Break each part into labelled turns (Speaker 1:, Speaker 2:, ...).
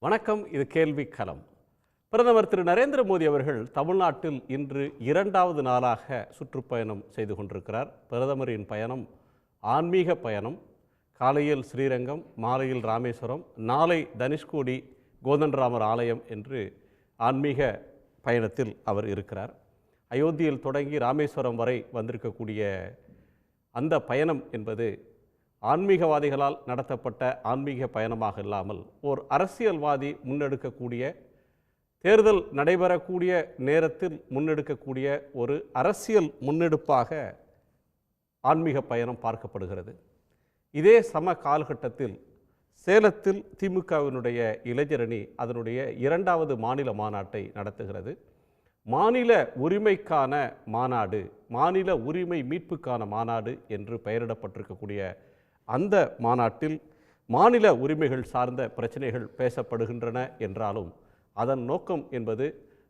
Speaker 1: வணக்கம். இது கேள்வி களம். பிரதமர் திரு நரேந்திர மோடி அவர்கள் தமிழ்நாட்டில் இன்று இரண்டாவது நாளாக சுற்றுப்பயணம் செய்து கொண்டிருக்கிறார். பிரதமரின் பயணம் ஆன்மீக பயணம். காலையில் ஸ்ரீரங்கம், மாலையில் ராமேஸ்வரம், நாளை தனுஷ்கோடி கோதண்டராமர் ஆலயம் என்று ஆன்மீக பயணத்தில் அவர் இருக்கிறார். அயோத்தியில் தொடங்கி ராமேஸ்வரம் வரை வந்திருக்கக்கூடிய அந்த பயணம் என்பது ஆன்மீகவாதிகளால் நடத்தப்பட்ட ஆன்மீக பயணமாக இல்லாமல் ஓர் அரசியல்வாதி முன்னெடுக்கக்கூடிய, தேர்தல் நடைபெறக்கூடிய நேரத்தில் முன்னெடுக்கக்கூடிய ஒரு அரசியல் முன்னெடுப்பாக ஆன்மீக பயணம் பார்க்கப்படுகிறது. இதே சம காலகட்டத்தில் சேலத்தில் திமுகவினுடைய இளைஞரணி அதனுடைய இரண்டாவது மாநில மாநாட்டை நடத்துகிறது. மாநில உரிமைக்கான மாநாடு, மாநில உரிமை மீட்புக்கான மாநாடு என்று பெயரிடப்பட்டிருக்கக்கூடிய அந்த மாநாட்டில் மாநில உரிமைகள் சார்ந்த பிரச்சனைகள் பேசப்படுகின்றன என்றாலும் அதன் நோக்கம் என்பது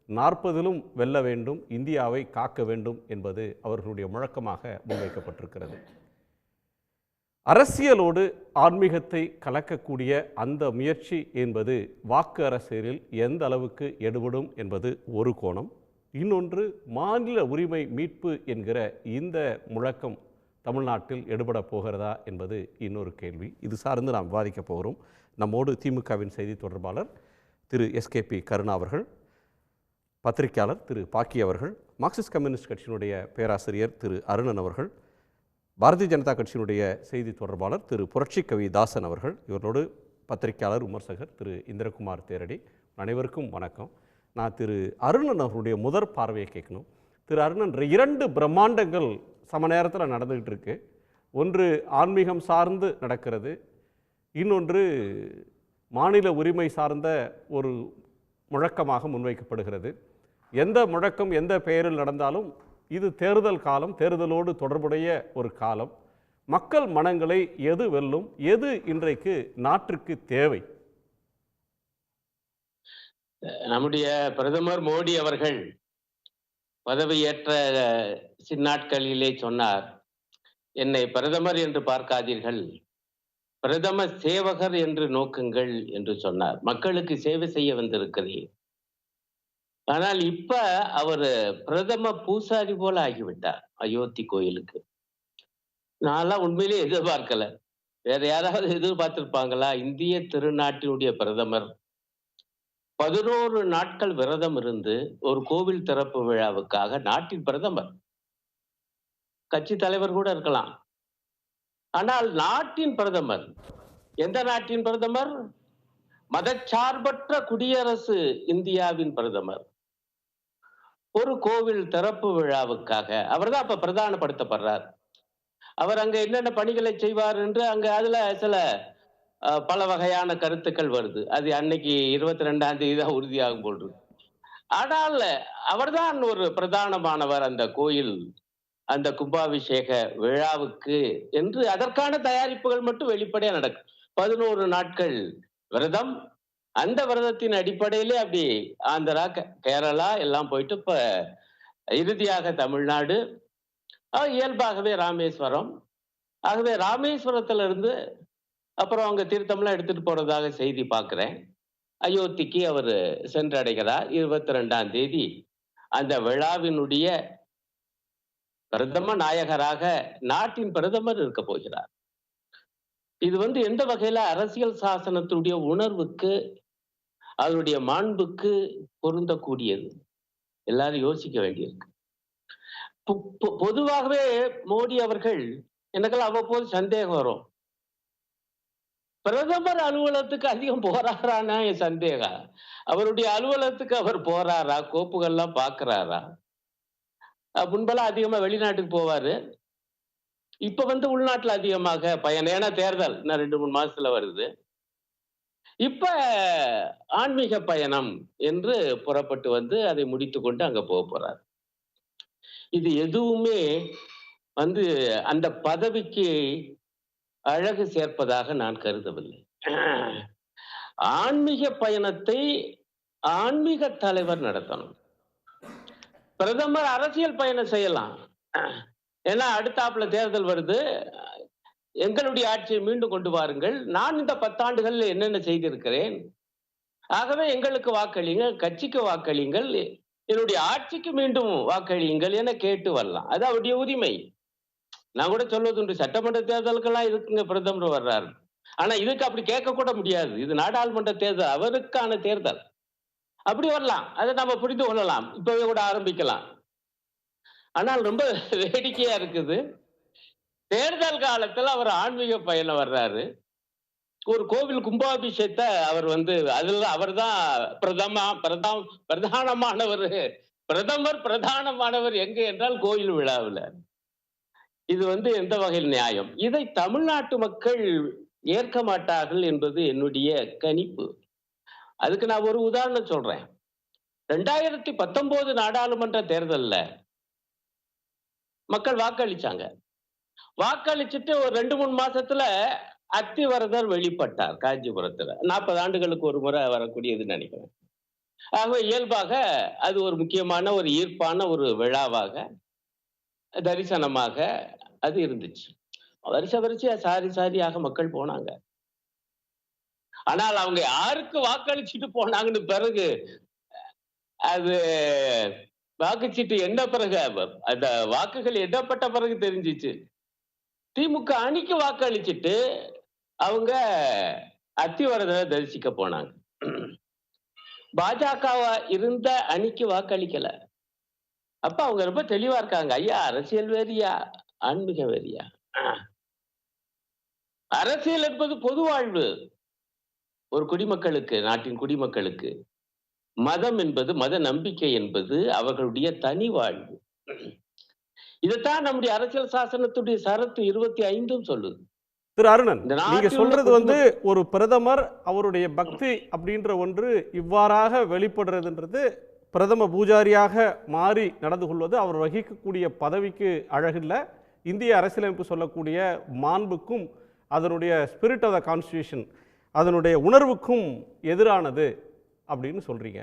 Speaker 1: 40லும் வெல்ல வேண்டும், இந்தியாவை காக்க வேண்டும் என்பது அவர்களுடைய முழக்கமாக முன்வைக்கப்பட்டிருக்கிறது. அரசியலோடு ஆன்மீகத்தை கலக்கக்கூடிய அந்த முயற்சி என்பது வாக்கு அரசியலில் எந்த அளவுக்கு எடுபடும் என்பது ஒரு கோணம். இன்னொன்று, மாநில உரிமை மீட்பு என்கிற இந்த முழக்கம் தமிழ்நாட்டில் எடுபட போகிறதா என்பது இன்னொரு கேள்வி. இது சார்ந்து நாம் விவாதிக்க போகிறோம். நம்மோடு திமுகவின் செய்தி தொடர்பாளர் திரு எஸ்கேபி கருணா அவர்கள், பத்திரிகையாளர் திரு பாக்கி அவர்கள், மார்க்சிஸ்ட் கம்யூனிஸ்ட் கட்சியினுடைய பேராசிரியர் திரு அருணன் அவர்கள், பாரதிய ஜனதா கட்சியினுடைய செய்தி தொடர்பாளர் திரு புரட்சி கவி தாசன் அவர்கள், இவர்களோடு பத்திரிகையாளர் விமர்சகர் திரு இந்திரகுமார் தேரடி. அனைவருக்கும் வணக்கம். நான் திரு அருணன் அவர்களுடைய முதற் பார்வையை கேட்கணும். திரு அருணன், 2 பிரம்மாண்டங்கள் சம நேரத்தில் நடந்துக்கிட்டு இருக்கு. ஒன்று ஆன்மீகம் சார்ந்து நடக்கிறது, இன்னொன்று மாநில உரிமை சார்ந்த ஒரு முழக்கமாக முன்வைக்கப்படுகிறது. எந்த முழக்கம் எந்த பெயரில் நடந்தாலும் இது தேர்தல் காலம், தேர்தலோடு தொடர்புடைய ஒரு காலம். மக்கள் மனங்களை எது வெல்லும், எது இன்றைக்கு நாட்டிற்கு தேவை?
Speaker 2: நம்முடைய பிரதமர் மோடி அவர்கள் பதவியேற்ற சின்னாட்களிலே சொன்னார், என்னை பிரதமர் என்று பார்க்காதீர்கள், பிரதம சேவகர் என்று நோக்குங்கள் என்று சொன்னார். மக்களுக்கு சேவை செய்ய வந்திருக்கிறேன். ஆனால் இப்ப அவர் பிரதம பூசாரி போல ஆகிவிட்டார் அயோத்தி கோயிலுக்கு. நான்லாம் உண்மையிலே எதிர்பார்க்கல. வேற யாராவது எதிர்பார்த்திருப்பாங்களா? இந்திய திருநாட்டினுடைய பிரதமர் 11 நாட்கள் விரதம் இருந்து ஒரு கோவில் திறப்பு விழாவுக்காக, நாட்டின் பிரதமர், கட்சி தலைவர் கூட இருக்கலாம், ஆனால் நாட்டின் பிரதமர், எந்த நாட்டின் பிரதமர்? மதச்சார்பற்ற குடியரசு இந்தியாவின் பிரதமர் ஒரு கோவில் திறப்பு விழாவுக்காக அவர்தான் அப்ப பிரதானப்படுத்தப்படுறார். அவர் அங்க என்னென்ன பணிகளை செய்வார் என்று அங்க அதுல சில பல வகையான கருத்துக்கள் வருது. அது அன்னைக்கு 22ஆம் தேதி தான் உறுதியாகும் போது. ஆனால் அவர்தான் ஒரு பிரதானமானவர் அந்த கோயில், அந்த கும்பாபிஷேக விழாவுக்கு என்று. அதற்கான தயாரிப்புகள் மட்டும் வெளிப்படையா நடக்கும். 11 நாட்கள் விரதம். அந்த விரதத்தின் அடிப்படையிலே அப்படி ஆந்திரா, கேரளா எல்லாம் போயிட்டு இப்ப இறுதியாக தமிழ்நாடு, இயல்பாகவே ராமேஸ்வரம். ஆகவே ராமேஸ்வரத்துல இருந்து அப்புறம் அவங்க தீர்த்தம்லாம் எடுத்துட்டு போறதாக செய்தி பார்க்கிறேன். அயோத்திக்கு அவர் சென்றடைகிறார். 22ஆம் தேதி அந்த விழாவினுடைய பிரதம நாயகராக நாட்டின் பிரதமர் இருக்க போகிறார். இது எந்த வகையில அரசியல் சாசனத்துடைய உணர்வுக்கு, அதனுடைய மாண்புக்கு பொருந்தக்கூடியது? எல்லாரும் யோசிக்க வேண்டியிருக்கு. பொதுவாகவே மோடி அவர்கள், எனக்கெல்லாம் அவ்வப்போது சந்தேகம் வரும், பிரதமர் அலுவலகத்துக்கு அதிகம் போறாரானா என் சந்தேகம். அவருடைய அலுவலகத்துக்கு அவர் போறாரா? கோப்புகள்லாம் பாக்குறாரா? முன்பெல்லாம் அதிகமா வெளிநாட்டுக்கு போவாரு. இப்ப உள்நாட்டுல அதிகமாக பயணம். ஏன்னா தேர்தல் இன்னும் 2-3 மாசத்துல வருது. இப்ப ஆன்மீக பயணம் என்று புறப்பட்டு அதை முடித்து கொண்டு அங்க போறார். இது எதுவுமே அந்த பதவிக்கு அழகு சேர்ப்பதாக நான் கருதவில்லை. ஆன்மீக பயணத்தை ஆன்மீக தலைவர் நடத்தணும். பிரதமர் அரசியல் பயணம் செய்யலாம். ஏன்னா அடுத்தாப்புல தேர்தல் வருது. எங்களுடைய ஆட்சியை மீண்டும் கொண்டு வாருங்கள், நான் இந்த 10 ஆண்டுகளில் என்னென்ன செய்திருக்கிறேன், ஆகவே எங்களுக்கு வாக்களியுங்கள், கட்சிக்கு வாக்களியுங்கள், என்னுடைய ஆட்சிக்கு மீண்டும் வாக்களியுங்கள் என கேட்டு வரலாம். அது அவருடைய உரிமை. நான் கூட சொல்வதுண்டு, சட்டமன்ற தேர்தலுக்கெல்லாம் இருக்குங்க பிரதமர் வர்றாரு. ஆனா இதுக்கு அப்படி கேட்க கூட முடியாது. இது நாடாளுமன்ற தேர்தல், அவருக்கான தேர்தல். அப்படி வரலாம். அதை நம்ம புரிந்து கொள்ளலாம். இப்பவே கூட ஆரம்பிக்கலாம். ஆனால் ரொம்ப வேடிக்கையா இருக்குது. தேர்தல் காலத்துல அவர் ஆன்மீக பயணம் வர்றாரு. ஒரு கோவில் கும்பாபிஷேகத்தை அவர் அதுல அவர்தான் பிரதானமானவர். பிரதமர் பிரதானமானவர் எங்க என்றால் கோயில் விழாவில். இது எந்த வகையில் நியாயம்? இதை தமிழ்நாட்டு மக்கள் ஏற்க மாட்டார்கள் என்பது என்னுடைய கணிப்பு. அதுக்கு நான் ஒரு உதாரணம் சொல்றேன். 2019 நாடாளுமன்ற தேர்தல்ல மக்கள் வாக்களிச்சாங்க. வாக்களிச்சுட்டு ஒரு 2-3 மாசத்துல அத்திவரதர் வெளிப்பட்டார் காஞ்சிபுரத்துல. 40 ஆண்டுகளுக்கு ஒரு முறை வரக்கூடியதுன்னு நினைக்கிறேன். ஆகவே இயல்பாக அது ஒரு முக்கியமான ஒரு ஈர்ப்பான ஒரு விழாவாக, தரிசனமாக அது இருந்துச்சு. வரிசையா சாரியாக மக்கள் போனாங்க. ஆனால் அவங்க யாருக்கு வாக்களிச்சுட்டு போனாங்கன்னு பிறகு அது வாக்குச்சீட்டு எண்ண பிறகு அந்த வாக்குகள் எண்ணப்பட்ட பிறகு தெரிஞ்சிச்சு. திமுக அணிக்கு வாக்களிச்சுட்டு அவங்க அத்திவரதரை தரிசிக்க போனாங்க. பாஜகவா இருந்த அணிக்கு வாக்களிக்கல. அப்ப அவங்க ரொம்ப தெளிவா இருக்காங்க. ஐயா, அரசியல் வேறியா, ஆன்மீக வேறியா? அரசியல் என்பது பொது வாழ்வு. ஒரு குடிமக்களுக்கு, நாட்டின் குடிமக்களுக்கு. மதம் என்பது, மத நம்பிக்கை என்பது அவர்களுடைய தனி வாழ்வு. இதைத்தான் நம்முடைய அரசியல் சாசனத்துடைய சரத்து 25 சொல்லுது.
Speaker 1: திரு அருணன், நீங்க சொல்றது ஒரு பிரதமர் அவருடைய பக்தி அப்படின்ற ஒன்று இவ்வாறாக வெளிப்படுறதுன்றது, பிரதம பூஜாரியாக மாறி நடந்து கொள்வது அவர் வகிக்கக்கூடிய பதவிக்கு அழகில்லை, இந்திய அரசியலமைப்பு சொல்லக்கூடிய மாண்புக்கும் அதனுடைய ஸ்பிரிட் ஆஃப் த கான்ஸ்டியூஷன் அதனுடைய உணர்வுக்கும் எதிரானது அப்படின்னு சொல்றீங்க.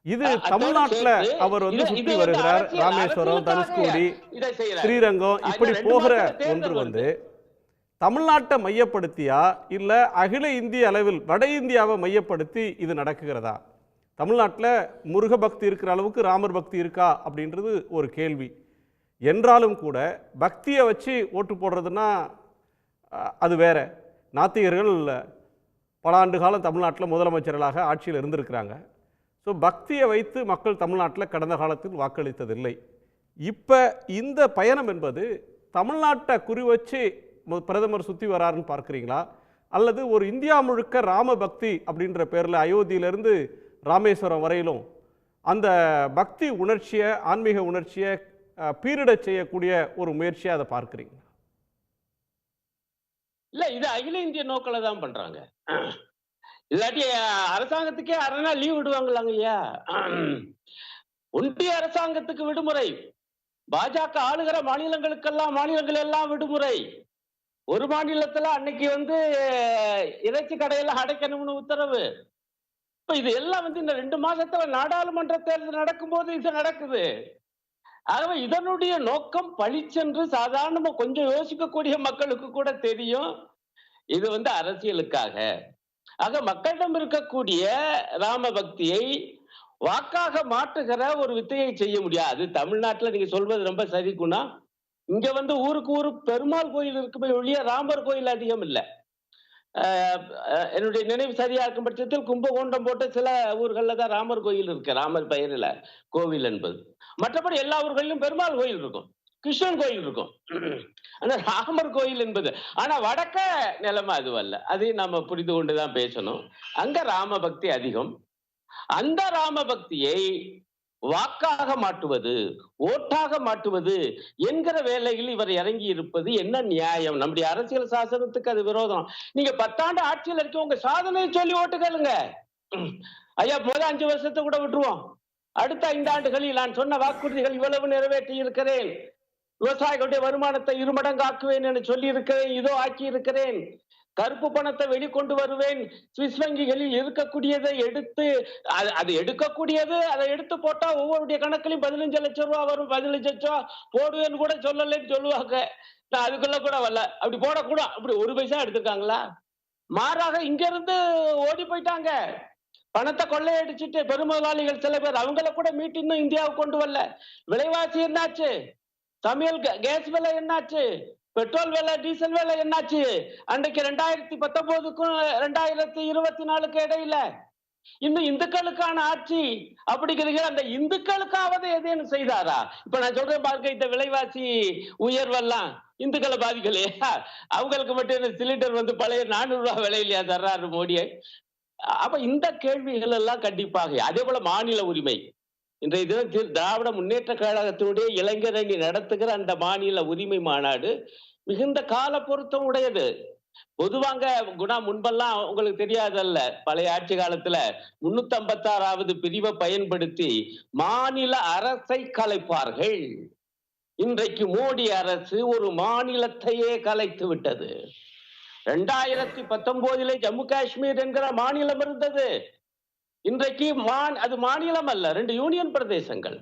Speaker 1: இது தமிழ்நாட்டில் அவர் சுற்றி வருகிறார். ராமேஸ்வரம், தனுஷ்கோடி, ஸ்ரீரங்கம் இப்படி போகிற ஒன்று தமிழ்நாட்டை மையப்படுத்தியா இல்ல அகில இந்திய அளவில் வட இந்தியாவை மையப்படுத்தி இது நடக்குகிறதா? தமிழ்நாட்டில் முருக பக்தி இருக்கிற அளவுக்கு ராமர் பக்தி இருக்கா அப்படின்றது ஒரு கேள்வி. என்றாலும் கூட பக்தியை வச்சு ஓட்டு போடுறதுன்னா அது வேற. நாத்திகர்கள் பல ஆண்டு காலம் தமிழ்நாட்டில் முதலமைச்சர்களாக ஆட்சியில் இருந்திருக்கிறாங்க. ஸோ பக்தியை வைத்து மக்கள் தமிழ்நாட்டில் கடந்த காலத்தில் வாக்களித்ததில்லை. இப்போ இந்த பயணம் என்பது தமிழ்நாட்டை குறி வச்சு பிரதமர் சுற்றி வராருன்னு பார்க்குறீங்களா, அல்லது ஒரு இந்தியா முழுக்க ராம பக்தி அப்படின்ற பேரில் அயோத்தியிலிருந்து ராமேஸ்வரம் வரையிலும் அந்த பக்தி உணர்ச்சியை, ஆன்மீக உணர்ச்சியை பீரிட செய்யக்கூடிய ஒரு முயற்சியை அதை பார்க்குறீங்களா?
Speaker 2: இல்ல, இது அகில இந்திய நோக்கில தான் பண்றாங்க. இல்லாட்டி அரசாங்கத்துக்கே 1/2 நாள் லீவ் விடுவாங்களாங்க ஐயா? ஒன்றிய அரசாங்கத்துக்கு விடுமுறை, பாஜக ஆளுகிற மாநிலங்கள் எல்லாம் விடுமுறை. ஒரு மாநிலத்துல அன்னைக்கு இறைச்சி கடையெல்லாம் அடைக்கணும்னு உத்தரவு. இப்ப இது எல்லாம் இந்த 2 மாசத்துல நாடாளுமன்ற தேர்தல் நடக்கும்போது இது நடக்குது. ஆகவே இதனுடைய நோக்கம் பளிச்சென்று சாதாரணமா கொஞ்சம் யோசிக்கக்கூடிய மக்களுக்கு கூட தெரியும், இது அரசியலுக்காக. ஆக மக்களிடம் இருக்கக்கூடிய ராம பக்தியை வாக்காக மாற்றுகிற ஒரு வித்தையை செய்ய முடியாது. தமிழ்நாட்டுல நீங்க சொல்வது ரொம்ப சரிக்குன்னா, இங்க ஊருக்கு ஊரு பெருமாள் கோயில் இருக்குமே ஒழிய ராமர் கோயில் அதிகம் இல்ல. என்னுடைய நினைவு சரியா இருக்கும் பட்சத்தில் கும்பகோண்டம் போட்ட சில ஊர்கள்ல தான் ராமர் கோயில் இருக்கு, ராமர் பெயரில் கோவில் என்பது. மற்றபடி எல்லா ஊர்களிலும் பெருமாள் கோயில் இருக்கும், கிருஷ்ணன் கோயில் இருக்கும். ஆனா ராமர் கோயில் என்பது, ஆனா வடக்க நிலைமை அதுவல்ல. அதையும் நம்ம புரிந்து கொண்டுதான் பேசணும். அங்க ராம பக்தி அதிகம். அந்த ராம பக்தியை வாக்காக மாற்றுவது, ஓட்டாக மாற்றுவது என்கிற வேலையில் இவர் இறங்கி இருப்பது என்ன நியாயம்? நம்முடைய அரசியல் சாசனத்துக்கு அது விரோதம். நீங்க 10 ஆண்டு ஆட்சியில் இருக்க உங்க சாதனையை சொல்லி ஓட்டு கேளுங்க. ஐயா, முதல் 5 வருஷத்தை கூட விட்டுருவோம். அடுத்த 5 ஆண்டுகளில் நான் சொன்ன வாக்குறுதிகள் இவ்வளவு நிறைவேற்றி இருக்கிறேன், விவசாயிகளுடைய வருமானத்தை 2 மடங்கு ஆக்குவேன் என்று சொல்லி இருக்கிறேன், இதோ ஆக்கி இருக்கிறேன், கருப்பு பணத்தை வெளிக்கொண்டு வருவேன், சுவிஸ் வங்கிகளில் இருக்கக்கூடியதை எடுத்து அது எடுக்கக்கூடியது அதை எடுத்து போட்டா ஒவ்வொருடைய கணக்கிலையும் 15 லட்சம் ரூபாய் வரும், 15 லட்சம் ரூபாய் போடுவேன்னு கூட சொல்லலன்னு சொல்லுவாங்க. நான் அதுக்குள்ள கூட வரல. அப்படி போடக்கூடாது. அப்படி 1 பைசா எடுத்திருக்காங்களா? மாறாக இங்க இருந்து ஓடி போயிட்டாங்க. பணத்தை கொள்ளையடிச்சிட்டு பெருமுதலாளிகள் சில பேர் அவங்கள கூட மீட்டு இன்னும் இந்தியாவுக்கு கொண்டு வரல. விலைவாசி என்னாச்சு? சமையல் கேஸ் விலை என்னாச்சு? பெட்ரோல் விலை, டீசல் விலை என்னாச்சு? அன்றைக்கு 2019க்கும் 2024க்கு இடையில இன்னும் இந்துக்களுக்கான ஆட்சி அப்படிங்கிறீங்க. அந்த இந்துக்களுக்காவது எதேனும் செய்தாரா? இப்ப நான் சொல்றேன் பாருங்க, இந்த விலைவாசி உயர்வெல்லாம் இந்துக்களை பாதிக்கலையா? அவங்களுக்கு மட்டும் சிலிண்டர் வந்து பழைய 400 ரூபாய் விலையிலையா தர்றாரு மோடியை? அப்ப இந்த கேள்விகள் எல்லாம் கண்டிப்பாக. அதே போல மாநில உரிமை. இன்றைய தினம் திராவிட முன்னேற்ற கழகத்தினுடைய இளைஞரணி நடத்துகிற அந்த மாநில உரிமை மாநாடு மிகுந்த கால பொருத்தம் உடையது. பொதுவாங்க குணா முன்பெல்லாம் உங்களுக்கு தெரியாதல்ல, பழைய ஆட்சி காலத்துல 356வது பிரிவை பயன்படுத்தி மாநில அரசை கலைப்பார்கள். இன்றைக்கு மோடி அரசு ஒரு மாநிலத்தையே கலைத்து விட்டது. 2019 ஜம்மு காஷ்மீர் என்கிற மாநிலம் இருந்தது. இன்றைக்கு அது மாநிலம் அல்ல, 2 யூனியன் பிரதேசங்கள்.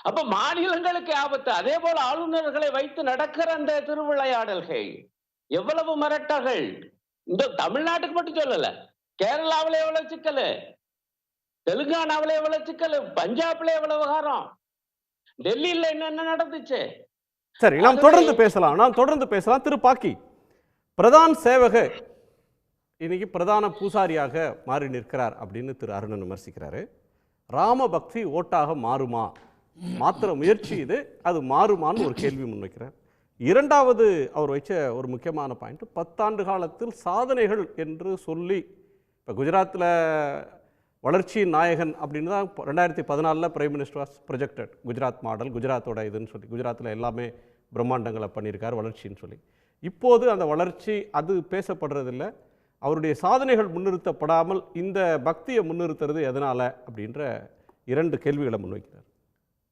Speaker 2: அப்ப மாநிலங்களுக்கு ஆபத்து. அதே போல ஆளுநர்களை வைத்து நடக்கிற அந்த திருவிளையாடல்கள் எவ்வளவு மிரட்டல்கள். இந்த தமிழ்நாட்டுக்கு மட்டும் சொல்லல, கேரளாவில எவ்வளவு சிக்கல், தெலுங்கானாவில எவ்வளவு சிக்கல், பஞ்சாப்ல எவ்வளவு விவகாரம், டெல்லியில என்ன நடந்துச்சு.
Speaker 1: சரி, நாம் தொடர்ந்து பேசலாம். திரு பாக்கி, பிரதான் சேவக இன்னைக்கு பிரதான பூசாரியாக மாறி நிற்கிறார் அப்படின்னு திரு அருணன் விமர்சிக்கிறாரு. ராம பக்தி ஓட்டாக மாறுமா, மாத்திர முயற்சி இது, அது மாறுமான்னு ஒரு கேள்வி முன்வைக்கிறார். இரண்டாவது அவர் வச்ச ஒரு முக்கியமான பாயிண்ட், 10 ஆண்டு காலத்தில் சாதனைகள் என்று சொல்லி, இப்போ குஜராத்தில் வளர்ச்சியின் நாயகன் அப்படின்னு தான் 2014 prime minister was projected. Gujarat model, குஜராத்தோட இதுன்னு சொல்லி குஜராத்தில் எல்லாமே பிரம்மாண்டங்களை பண்ணியிருக்கார் வளர்ச்சின்னு சொல்லி. இப்போது அந்த வளர்ச்சி அது பேசப்படுறதில்லை. அவருடைய சாதனைகள் முன்னிறுத்தப்படாமல் இந்த பக்தியை முன்னிறுத்துறது எதனால் அப்படின்ற 2 கேள்விகளை முன்வைக்கிறார்.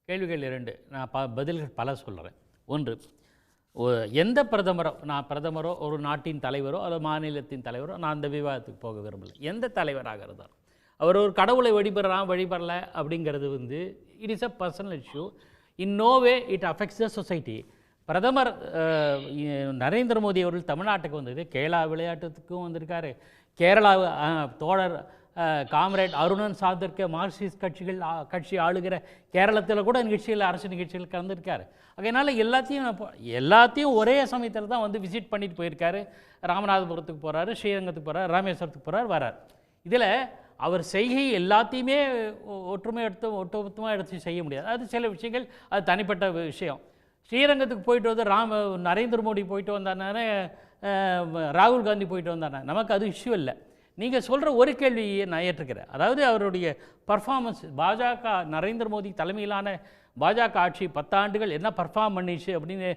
Speaker 3: கேள்விகள் 2, நான் பதில்கள் பல சொல்கிறேன். ஒன்று, எந்த பிரதமரோ ஒரு நாட்டின் தலைவரோ அல்லது மாநிலத்தின் தலைவரோ, நான் அந்த விவாதத்துக்கு போக விரும்பலை. எந்த தலைவராக இருந்தாலும் அவர் ஒரு கடவுளை வழிபடல அப்படிங்கிறது வந்து it is a personal issue. In no way it affects the society. பிரதமர் நரேந்திர மோடி அவர்கள் தமிழ்நாட்டுக்கு வந்தது, கேரளா விளையாட்டுக்கும் வந்திருக்காரு. கேரளா தோழர் காம்ரேட் அருணன் சார்ந்திருக்க மார்க்சிஸ்ட் கட்சி ஆளுகிற கேரளத்தில் கூட நிகழ்ச்சியில், அரசு நிகழ்ச்சியில் கலந்துருக்காரு. அதனால் எல்லாத்தையும் ஒரே சமயத்தில் தான் வந்து விசிட் பண்ணிட்டு போயிருக்காரு. ராமநாதபுரத்துக்கு போகிறாரு, ஸ்ரீரங்கத்துக்கு போகிறார், ராமேஸ்வரத்துக்கு போகிறார், வரார். இதில் அவர் செய்கை எல்லாத்தையுமே ஒட்டுமொத்தமாக எடுத்து செய்ய முடியாது. அது சில விஷயங்கள், அது தனிப்பட்ட விஷயம். ஸ்ரீரங்கத்துக்கு போயிட்டு வந்து நரேந்திர மோடி போயிட்டு வந்தானே, ராகுல் காந்தி போயிட்டு வந்தானே, நமக்கு அது இஷ்யூ இல்லை. நீங்கள் சொல்கிற ஒரு கேள்வியை நான் ஏற்றுக்கிறேன். அதாவது அவருடைய பர்ஃபார்மன்ஸ், பாஜக நரேந்திர மோடி தலைமையிலான பாஜக ஆட்சி 10 ஆண்டுகள் என்ன பர்ஃபார்ம் பண்ணிச்சு அப்படின்னு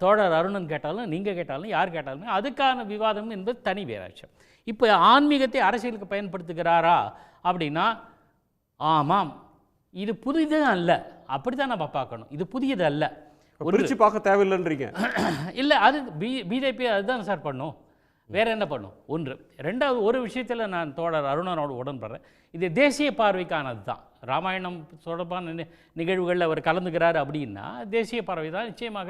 Speaker 3: தோழர் அருணன் கேட்டாலும், நீங்கள் கேட்டாலும், யார் கேட்டாலுமே அதுக்கான விவாதம் என்பது தனி வேறாச்சு. இப்போ ஆன்மீகத்தை அரசியலுக்கு பயன்படுத்துகிறாரா அப்படின்னா, ஆமாம், இது புதிது அல்ல. அப்படி தான் நம்ம பார்க்கணும். இது புதியது அல்ல,
Speaker 1: பிரிச்சு பார்க்க தேவையில்லைன்றீங்க.
Speaker 3: இல்லை, அது பிஜேபி அதுதான் சார் பண்ணும், வேற என்ன பண்ணும்? ஒன்று. ரெண்டாவது, ஒரு விஷயத்தில் நான் தோழர் அருணனோடு உடன்படுறேன். இது தேசிய பார்வைக்கானது தான். ராமாயணம் தொடர்பான நிகழ்வுகளில் அவர் கலந்துக்கிறார் அப்படின்னா தேசிய பார்வை தான். நிச்சயமாக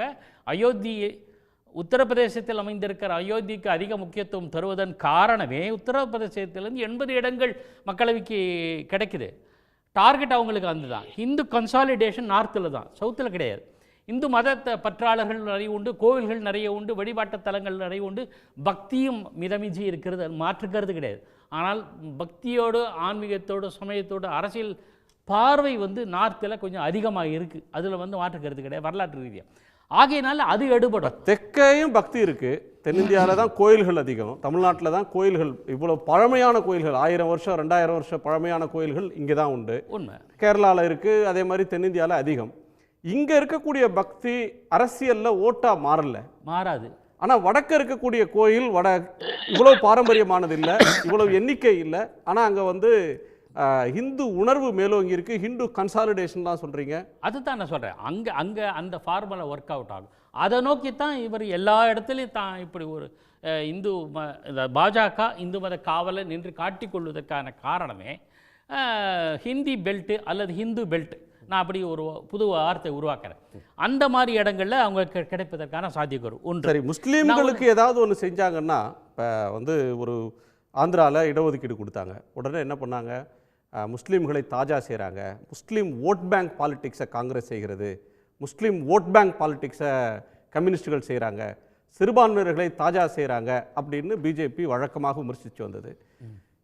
Speaker 3: உத்தரப்பிரதேசத்தில் அமைந்திருக்கிற அயோத்திக்கு அதிக முக்கியத்துவம் தருவதன் காரணமே உத்தரப்பிரதேசத்திலிருந்து 80 இடங்கள் மக்களவைக்கு கிடைக்குது. டார்கெட் அவங்களுக்கு வந்து தான். இந்து கன்சாலிடேஷன் நார்த்தில் தான், சவுத்தில் கிடையாது. இந்து மதத்தை பற்றாளர்கள் நிறைய உண்டு, கோவில்கள் நிறைய உண்டு, வழிபாட்டு தலங்கள் நிறைய உண்டு, பக்தியும் மிதமிஞ்சி இருக்கிறது, மாற்றுக்கிறது கிடையாது. ஆனால் பக்தியோடு, ஆன்மீகத்தோடு, சமயத்தோடு அரசியல் பார்வை வந்து நார்த்தில் கொஞ்சம் அதிகமாக இருக்குது. அதில் வந்து மாற்றுக்கிறது கிடையாது வரலாற்று ரீதியாக. ஆகையினால அது எடுபடும்.
Speaker 1: தெற்கையும் பக்தி இருக்குது, தென்னிந்தியாவில் தான் கோயில்கள் அதிகம், தமிழ்நாட்டில் தான் கோயில்கள் இவ்வளோ பழமையான கோயில்கள் 1000 வருஷம் 2000 வருஷம் பழமையான கோயில்கள் இங்கே தான் உண்டு.
Speaker 3: உண்மை.
Speaker 1: கேரளாவில் இருக்குது, அதே மாதிரி தென்னிந்தியாவில் அதிகம். இங்கே இருக்கக்கூடிய பக்தி அரசியலில் ஓட்டாக மாறாது. ஆனால் வடக்க இருக்கக்கூடிய கோயில் இவ்வளவு பாரம்பரியமானது இல்லை, இவ்வளவு எண்ணிக்கை இல்லை. ஆனால் அங்கே வந்து ஹிந்து உணர்வு மேலோங்கி இருக்கு, ஹிந்து கன்சாலிடேஷன் தான் சொல்கிறீங்க.
Speaker 3: அதுதான் நான் சொல்கிறேன். அங்கே அந்த ஃபார்முலா ஒர்க் அவுட் ஆகும். அதை நோக்கி தான் இவர் எல்லா இடத்துலையும் தான் இப்படி ஒரு பாஜக இந்து மத காவலன் என்று காட்டிக்கொள்வதற்கான காரணமே ஹிந்தி பெல்ட்டு அல்லது ஹிந்து பெல்ட், நான் அப்படி ஒரு புது வார்த்தை உருவாக்குறேன். அந்த மாதிரி இடங்கள்ல அவங்க கிடைப்பதற்கான சாத்தியக்கூறு ஒன்று.
Speaker 1: சரி, முஸ்லீம்களுக்கு ஏதாவது ஒன்று செஞ்சாங்கன்னா, இப்போ வந்து ஒரு ஆந்திராவில் இடஒதுக்கீடு கொடுத்தாங்க, உடனே என்ன பண்ணாங்க, முஸ்லீம்களை தாஜா செய்கிறாங்க, முஸ்லீம் ஓட் பேங்க் பாலிடிக்ஸை காங்கிரஸ் செய்கிறது, முஸ்லீம் ஓட் பேங்க் பாலிடிக்ஸை கம்யூனிஸ்டுகள் செய்கிறாங்க, சிறுபான்மையர்களை தாஜா செய்கிறாங்க அப்படின்னு பிஜேபி வழக்கமாக விமர்சித்து வந்தது.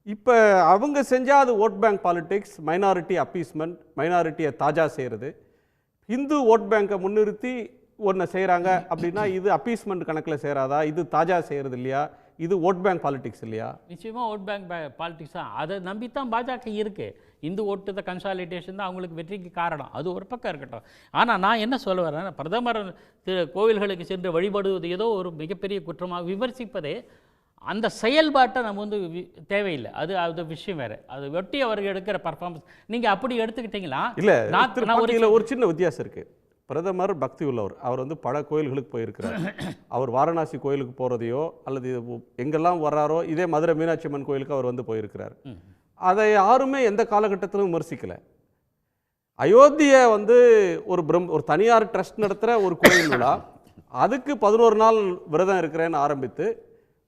Speaker 1: இப்போ அவங்க செஞ்சால் அது vote bank politics, minority appeasement, மைனாரிட்டியை தாஜா செய்கிறது. இந்து ஓட் பேங்கை முன்னிறுத்தி ஒன்றை செய்கிறாங்க அப்படின்னா இது அப்பீஸ்மெண்ட் கணக்கில் சேராதா? இது தாஜா செய்கிறது இல்லையா? இது ஓட் பேங்க் பாலிடிக்ஸ் இல்லையா?
Speaker 3: நிச்சயமாக ஓட் பேங்க் பாலிடிக்ஸ் தான். அதை நம்பித்தான் பாஜக இருக்குது. இந்து ஓட்டு த கன்சாலிடேஷன் தான் அவங்களுக்கு வெற்றிக்கு காரணம். அது ஒரு பக்கம் இருக்கட்டும். ஆனால் நான் என்ன சொல்ல வரேன், பிரதமர் கோவில்களுக்கு சென்று வழிபடுவது ஏதோ ஒரு மிகப்பெரிய குற்றமாக விமர்சிப்பதே அந்த செயல்பாட்டை நம்ம வந்து தேவையில்லை. அது விஷயம் வேறு. அது வெட்டி அவர்கள் எடுக்கிற பர்ஃபார்மன்ஸ் நீங்கள் அப்படி எடுத்துக்கிட்டீங்களா?
Speaker 1: இல்லை, ஒரு சின்ன வித்தியாசம் இருக்குது. பிரதமர் பக்தி உள்ளவர். அவர் வந்து பல கோயில்களுக்கு போயிருக்கிறார். அவர் வாரணாசி கோயிலுக்கு போகிறதையோ அல்லது எங்கெல்லாம் வர்றாரோ, இதே மதுரை மீனாட்சி அம்மன் கோயிலுக்கு அவர் வந்து போயிருக்கிறார். அதை யாருமே எந்த காலகட்டத்திலும் விமர்சிக்கலை. அயோத்தியை வந்து ஒரு தனியார் ட்ரஸ்ட் நடத்துகிற ஒரு கோயில் விழா, அதுக்கு 11 நாள் விரதம் இருக்கிறேன்னு ஆரம்பித்து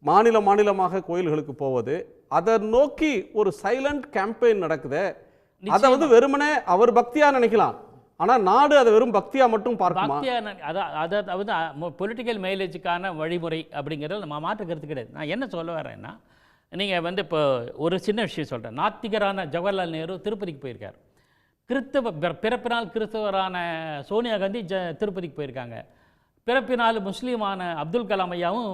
Speaker 1: மாநிலமாக கோயில்களுக்கு போவது, அதை நோக்கி ஒரு சைலண்ட் கேம்பெயின் நடக்குது. அதை வந்து வெறுமனே அவர் பக்தியா நினைக்கலாம், ஆனா நாடு அதை வெறும் பக்தியா மட்டும் பார்க்குமா?
Speaker 3: அதாவது பொலிட்டிக்கல் மைலேஜுக்கான வழிமுறை அப்படிங்கிறது நம்ம மாற்று கருத்து கிடையாது. நான் என்ன சொல்ல வரேன்னா, நீங்கள் வந்து இப்போ ஒரு சின்ன விஷயம் சொல்கிறேன். நாத்திகரான ஜவஹர்லால் நேரு திருப்பதிக்கு போயிருக்கார். பிறப்பினால் கிறிஸ்தவரான சோனியா காந்தி திருப்பதிக்கு போயிருக்காங்க. பிறப்பினால் முஸ்லீமான அப்துல் கலாம் ஐயாவும்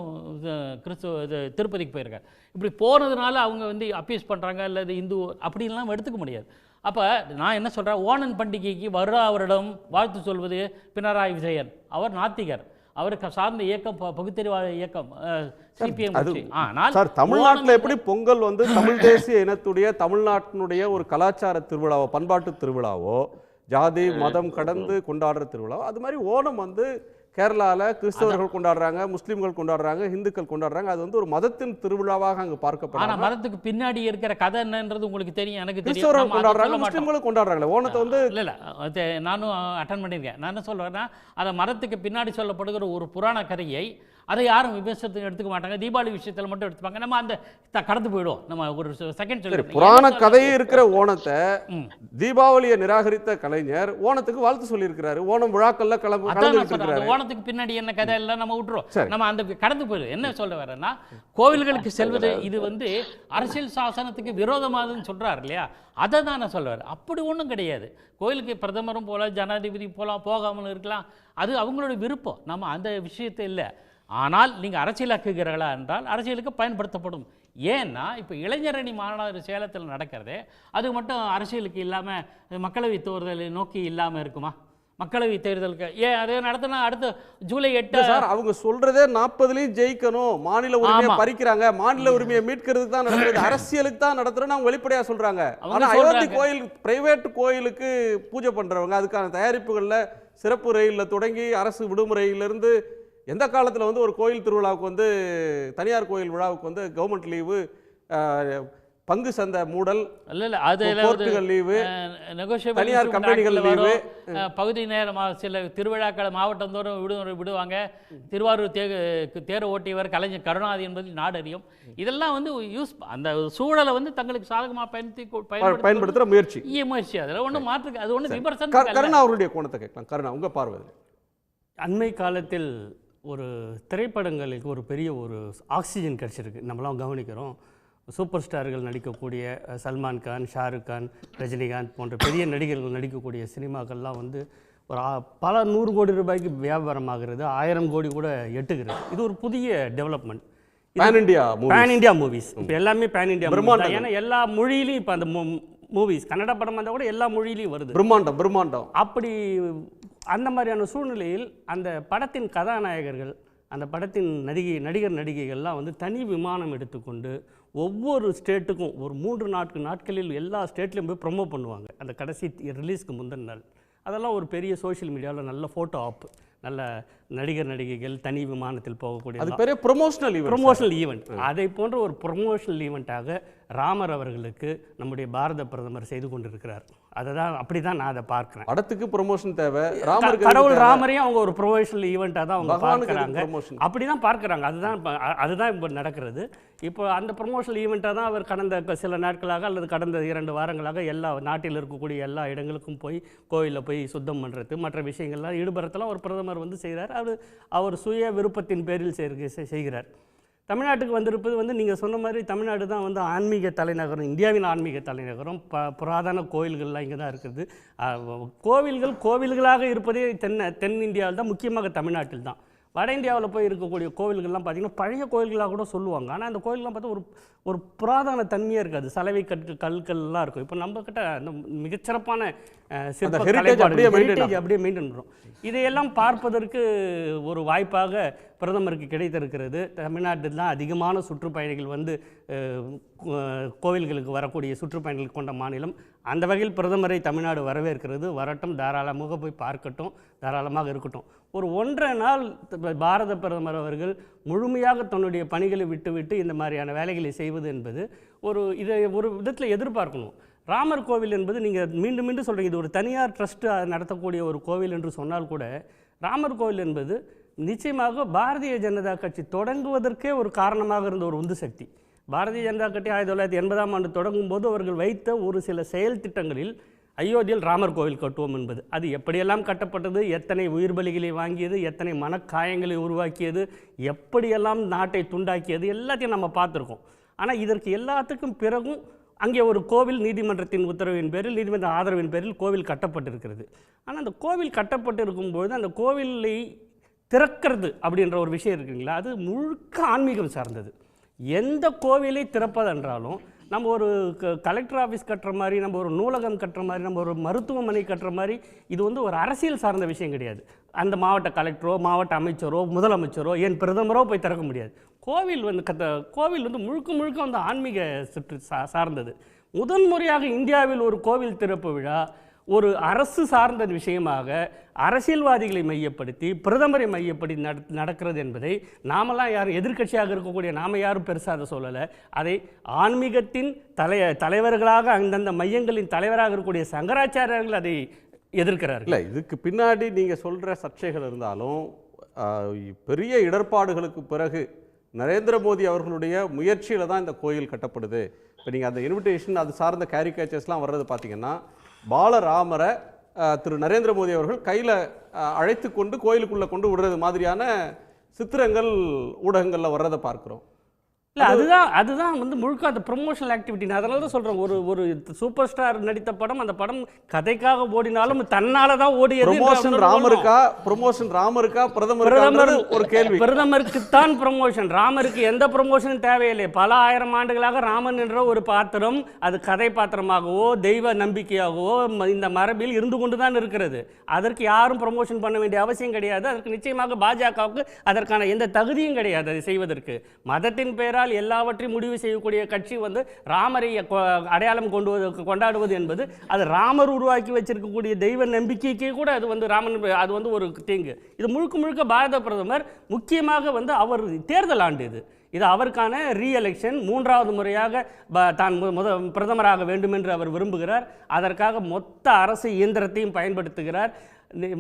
Speaker 3: திருப்பதிக்கு போயிருக்காரு. இப்படி போனதுனால அவங்க வந்து அப்பீஸ் பண்ணுறாங்க அல்லது இந்து அப்படின்லாம் எடுத்துக்க முடியாது. அப்போ நான் என்ன சொல்கிறேன், ஓணம் பண்டிகைக்கு வருடம் வாழ்த்து சொல்வது பினராயி விஜயன். அவர் நாத்திகர். அவருக்கு சார்ந்த இயக்கம் பகுத்தறிவாத இயக்கம் சிபிஎம். ஆனால்
Speaker 1: தமிழ்நாட்டில் எப்படி பொங்கல் வந்து தமிழ் தேசிய இனத்துடைய தமிழ்நாட்டினுடைய ஒரு கலாச்சார திருவிழாவோ பண்பாட்டு திருவிழாவோ ஜாதி மதம் கடந்து கொண்டாடுற திருவிழாவோ, அது மாதிரி ஓணம் வந்து கேரளாவில் கிறிஸ்தவர்கள் கொண்டாடுறாங்க, முஸ்லீம்கள் கொண்டாடுறாங்க, இந்துக்கள் கொண்டாடுறாங்க. அது வந்து ஒரு மதத்தின் திருவிழாவாக அங்கே பார்க்கப்படும்.
Speaker 3: ஆனால் மதத்துக்கு பின்னாடி இருக்கிற கதை என்னன்றது உங்களுக்கு தெரியும், எனக்கு தெரியும்.
Speaker 1: கிறிஸ்தவர்கள் கொண்டாடுறாங்க, முஸ்லீம்களும் கொண்டாடுறாங்களே ஓணத்தை வந்து.
Speaker 3: இல்லை நானும் அட்டன் பண்ணியிருக்கேன். நான் என்ன சொல்கிறேன்னா, அதை மதத்துக்கு பின்னாடி சொல்லப்படுகிற ஒரு புராண கதையை அதை யாரும் விமர்சனத்துக்கு எடுத்துக்க மாட்டாங்க. தீபாவளி விஷயத்தில் மட்டும் எடுத்துப்பாங்க. நம்ம அந்த கடந்து போயிடுவோம். நம்ம ஒரு செகண்ட் சொல்லி
Speaker 1: புராண கதையே இருக்கிற ஓணத்தை தீபாவளியை நிராகரித்த கலைஞர் ஓணத்துக்கு வாழ்த்து சொல்லியிருக்கிறாரு. ஓணம் விழாக்கள்ல கலந்து
Speaker 3: ஓணத்துக்கு பின்னாடி என்ன கதை எல்லாம் நம்ம விட்டுறோம். நம்ம அந்த கடந்து போயிடும். என்ன சொல்ல வரேன்னா, கோவில்களுக்கு செல்வது இது வந்து அரசியல் சாசனத்துக்கு விரோதமானதுன்னு சொல்றாரு இல்லையா? அதை தான் நான் சொல்ல வரேன். அப்படி ஒன்றும் கிடையாது. கோயிலுக்கு பிரதமரும் போகலாம், ஜனாதிபதி போகலாம், போகாமல் இருக்கலாம். அது அவங்களோட விருப்பம். நம்ம அந்த விஷயத்தை இல்லை. ஆனால் நீங்கள் அரசியலாக்குகிறீர்களா என்றால் அரசியலுக்கு பயன்படுத்தப்படும். ஏன்னா இப்போ இளைஞரணி மாநாடு சேலத்தில் நடக்கிறதே அது மட்டும் அரசியலுக்கு இல்லாமல் மக்களவை தேர்தலை நோக்கி இல்லாமல் இருக்குமா? மக்களவை தேர்தலுக்கு அதே நடத்தினா அடுத்த ஜூலை 8
Speaker 1: சார் அவங்க சொல்றதே 40லயும் ஜெயிக்கணும், மாநில உரிமையை பறிக்கிறாங்க, மாநில உரிமையை மீட்கிறதுக்கு தான் நடக்கிறது, அரசியலுக்கு தான் நடத்துறோம் அவங்க வெளிப்படையா சொல்றாங்க. ஆனா அயோத்தி கோயில் பிரைவேட் கோயிலுக்கு பூஜை பண்றவங்க அதுக்கான தயாரிப்புகள்ல சிறப்பு ரயில்ல தொடங்கி அரசு விடுமுறையிலிருந்து எந்த காலத்தில் வந்து ஒரு கோயில் திருவிழாவுக்கு வந்து தனியார் கோயில் விழாவுக்கு வந்து கவர்மெண்ட் லீவு, பங்கு சந்தை மூடல், லீவு, தனியார் கம்பெனிகள் லீவு,
Speaker 3: பகுதி நேரம் சில திருவிழாக்களை மாவட்டந்தோறும் விடுவாங்க. திருவாரூர் தேர ஓட்டியவர் கலைஞர் கருணாநிதி என்பதில் நாடறியும். இதெல்லாம் வந்து அந்த சூழலை வந்து தங்களுக்கு சாதகமாக
Speaker 1: பயன்படுத்துகிற
Speaker 3: முயற்சி. அதில் ஒன்றும் மாற்று, அது ஒன்றும் விமர்சனம்.
Speaker 1: கருணா அவருடைய கோணத்தை கேட்கலாம். கருணா உங்கள் பார்வை.
Speaker 4: அண்மை காலத்தில் ஒரு திரைப்படங்களுக்கு ஒரு பெரிய ஒரு ஆக்சிஜன் கிடச்சிருக்கு. நம்மளாம் கவனிக்கிறோம். சூப்பர் ஸ்டார்கள் நடிக்கக்கூடிய சல்மான் கான், ஷாருக் கான், ரஜினிகாந்த் போன்ற பெரிய நடிகர்கள் நடிக்கக்கூடிய சினிமாக்கள்லாம் வந்து ஒரு பல 100 கோடி ரூபாய்க்கு வியாபாரமாகிறது, 1000 கோடி கூட எட்டுகிறது. இது ஒரு புதிய டெவலப்மெண்ட். பேன் இண்டியா மூவிஸ் இப்போ எல்லாமே பேன் இண்டியா. ஏன்னா எல்லா மொழியிலையும் இப்போ அந்த மூவிஸ் கன்னட படம் வந்தால் கூட எல்லா மொழியிலையும் வருது.
Speaker 1: பிரம்மாண்டம்.
Speaker 4: அப்படி அந்த மாதிரியான சூழ்நிலையில் அந்த படத்தின் கதாநாயகர்கள், அந்த படத்தின் நடிகர் நடிகைகள்லாம் வந்து தனி விமானம் எடுத்துக்கொண்டு ஒவ்வொரு ஸ்டேட்டுக்கும் ஒரு 3 நாட்களில் எல்லா ஸ்டேட்லேயும் போய் ப்ரொமோட் பண்ணுவாங்க. அந்த கடைசி ரிலீஸ்க்கு முந்தின நாள் அதெல்லாம் ஒரு பெரிய சோஷியல் மீடியாவில் நல்ல ஃபோட்டோ ஆப், நல்ல நடிகர் நடிகைகள் தனி விமானத்தில் போகக்கூடிய
Speaker 1: ப்ரொமோஷனல் ஈவெண்ட்.
Speaker 4: அதை போன்ற ஒரு ப்ரொமோஷனல் ஈவெண்ட்டாக ராமர் அவர்களுக்கு நம்முடைய பாரத பிரதமர் செய்து கொண்டிருக்கிறார். அப்படி தான் நான் அதை பார்க்குறேன்.
Speaker 1: படத்துக்கு ப்ரொமோஷன் தேவை, ராமருக்கு
Speaker 4: கடவுள் ராமரையும் அவங்க ஒரு ப்ரொஃபஷனல் ஈவெண்ட்டாக தான் அவங்க பார்க்குறாங்க.
Speaker 1: ப்ரொமோஷன்
Speaker 4: அப்படி தான் பார்க்குறாங்க. அதுதான் இப்போ நடக்கிறது. இப்போ அந்த ப்ரொமோஷனல் ஈவெண்ட்டாக தான் அவர் கடந்த சில நாட்களாக அல்லது கடந்த 2 வாரங்களாக எல்லா நாட்டில் இருக்கக்கூடிய எல்லா இடங்களுக்கும் போய் கோயிலில் போய் சுத்தம் பண்ணுறது மற்ற விஷயங்கள்லாம் ஈடுபடுறதெல்லாம் ஒரு பிரதமர் வந்து செய்கிறார். அவர் சுய விருப்பத்தின் பேரில் செய்கிறார். தமிழ்நாட்டுக்கு வந்திருப்பது நீங்கள் சொன்ன மாதிரி தமிழ்நாடு தான் வந்து ஆன்மீக தலைநகரம், இந்தியாவின் ஆன்மீக தலைநகரம். புராதன கோயில்கள்லாம் இங்கே தான் இருக்குது. கோவில்களாக இருப்பதே தென் இந்தியாவில் தான், முக்கியமாக தமிழ்நாட்டில் தான். வட இந்தியாவில் போய் இருக்கக்கூடிய கோவில்கள்லாம் பார்த்திங்கன்னா பழைய கோயில்களாக கூட சொல்லுவாங்க. ஆனால் அந்த கோயிலெலாம் பார்த்தா ஒரு புராதன தன்மையாக இருக்காது. சலவை கற்கள்லாம் இருக்கும். இப்போ நம்மக்கிட்ட அந்த மிகச்சிறப்பான சிற்ப ஹெரிட்டேஜ் அப்படியே மெயின்டைன் பண்ணுறோம். இதையெல்லாம் பார்ப்பதற்கு ஒரு வாய்ப்பாக பிரதமருக்கு கிடைத்திருக்கிறது. தமிழ்நாட்டில் தான் அதிகமான சுற்றுப்பயணிகள் வந்து கோவில்களுக்கு வரக்கூடிய சுற்றுப்பயணிகள் கொண்ட மாநிலம். அந்த வகையில் பிரதமரை தமிழ்நாடு வரவேற்கிறது. வரட்டும், தாராளமாக போய் பார்க்கட்டும், தாராளமாக இருக்கட்டும். ஒரு 1.5 நாள் பாரத பிரதமர் அவர்கள் முழுமையாக தன்னுடைய பணிகளை விட்டுவிட்டு இந்த மாதிரியான வேலைகளை செய்வது என்பது இதை ஒரு விதத்தில் எதிர்பார்க்கணும். ராமர் கோவில் என்பது நீங்கள் மீண்டும் மீண்டும் சொல்கிறீங்க, இது ஒரு தனியார் ட்ரஸ்ட்டு நடத்தக்கூடிய ஒரு கோவில் என்று சொன்னால் கூட, ராமர் கோவில் என்பது நிச்சயமாக பாரதிய ஜனதா கட்சி தொடங்குவதற்கே ஒரு காரணமாக இருந்த ஒரு உந்து சக்தி. பாரதிய ஜனதா கட்சி 1980ஆம் ஆண்டு தொடங்கும் போது அவர்கள் வைத்த ஒரு சில செயல் திட்டங்களில் அயோத்தியில் ராமர் கோவில் கட்டுவோம் என்பது, அது எப்படியெல்லாம் கட்டப்பட்டது, எத்தனை உயிர் பலிகளை வாங்கியது, எத்தனை மனக்காயங்களை உருவாக்கியது, எப்படியெல்லாம் நாட்டை துண்டாக்கியது, எல்லாத்தையும் நம்ம பார்த்துருக்கோம். ஆனால் இதற்கு எல்லாத்துக்கும் பிறகும் அங்கே ஒரு கோவில் நீதிமன்றத்தின் உத்தரவின் பேரில், நீதிமன்ற ஆதரவின் பேரில் கோவில் கட்டப்பட்டிருக்கிறது. ஆனால் அந்த கோவில் கட்டப்பட்டு இருக்கும்பொழுது அந்த கோவிலை திறக்கிறது அப்படின்ற ஒரு விஷயம் இருக்குங்களா, அது முழுக்க ஆன்மீகம் சார்ந்தது. எந்த கோவிலை திறப்பதென்றாலும் நம்ம ஒரு கலெக்டர் ஆஃபீஸ் கட்டுற மாதிரி, நம்ம ஒரு நூலகம் கட்டுற மாதிரி, நம்ம ஒரு மருத்துவமனை கட்டுற மாதிரி, இது வந்து ஒரு அரசியல் சார்ந்த விஷயம் கிடையாது. அந்த மாவட்ட கலெக்டரோ, மாவட்ட அமைச்சரோ, முதலமைச்சரோ, ஏன் பிரதமரோ போய் திறக்க முடியாது. கோவில் வந்து முழுக்க வந்து ஆன்மீக சுற்று சார்ந்தது. முதன்முறையாக இந்தியாவில் ஒரு கோவில் திறப்பு விழா ஒரு அரசு சார்ந்த விஷயமாக அரசியல்வாதிகளை மையப்படுத்தி பிரதமரை மையப்படுத்தி நடக்கிறது என்பதை நாமெல்லாம் யாரும் எதிர்க்கட்சியாக இருக்கக்கூடிய நாம யாரும் பெருசாக சொல்லலை. அதை ஆன்மீகத்தின் தலைவர்களாக அந்தந்த மையங்களின் தலைவராக இருக்கக்கூடிய சங்கராச்சாரியர்கள் அதை எதிர்க்கிறார்கள்.
Speaker 1: இல்லை, இதுக்கு பின்னாடி நீங்கள் சொல்கிற சர்ச்சைகள் இருந்தாலும் பெரிய இடர்பாடுகளுக்கு பிறகு நரேந்திர மோடி அவர்களுடைய முயற்சியில் தான் இந்த கோயில் கட்டப்படுது. இப்போ நீங்கள் அந்த இன்விடேஷன் அது சார்ந்த கேரிகேச்சர்ஸ்லாம் வர்றது பார்த்தீங்கன்னா, பாலராமரை திரு நரேந்திர மோடி அவர்கள் கையில் அழைத்து கொண்டு கோயிலுக்குள்ளே கொண்டு விடுறது மாதிரியான சித்திரங்கள் ஊடகங்களில் வர்றதை பார்க்குறோம்.
Speaker 4: இல்லை, அதுதான் வந்து முழுக்க அந்த ப்ரொமோஷனல் ஆக்டிவிட்டி. நான் அதனால தான் சொல்கிறேன், ஒரு சூப்பர் ஸ்டார் நடித்த படம், அந்த படம் கதைக்காக ஓடினாலும் தன்னால தான் ஓடியது.
Speaker 1: ப்ரமோஷன் ராமருக்கா பிரதமர் ஒரு கேள்வி.
Speaker 4: பிரதமருக்குத்தான் ப்ரமோஷன், ராமருக்கு எந்த ப்ரமோஷனும் தேவையில்லை. பல ஆயிரம் ஆண்டுகளாக ராமன் என்ற ஒரு பாத்திரம் அது கதை பாத்திரமாகவோ தெய்வ நம்பிக்கையாகவோ இந்த மரபில் இருந்து கொண்டு தான் இருக்கிறது. அதற்கு யாரும் ப்ரமோஷன் பண்ண வேண்டிய அவசியம் கிடையாது. அதற்கு நிச்சயமாக பாஜகவுக்கு அதற்கான எந்த தகுதியும் கிடையாது அதை செய்வதற்கு. மதத்தின் பெயரால் எல்லாவற்றையும் முடிவு செய்யக்கூடிய கட்சி வந்து ராமரை அடையாளம் கொண்டாடுவது என்பது அது ராமர் உருவாக்கி வச்சிருக்கக்கூடிய தெய்வ நம்பிக்கைக்கே கூட அது வந்து அது வந்து ஒரு தீங்கு. இது முழுக்க பாரத பிரதமர் முக்கியமாக வந்து அவர் தேர்தல் ஆண்டு இது அவருக்கான ரீஎலெக்ஷன் 3வது முறையாக தான் பிரதமராக வேண்டும் என்று அவர் விரும்புகிறார். அதற்காக மொத்த அரசு இயந்திரத்தையும் பயன்படுத்துகிறார்.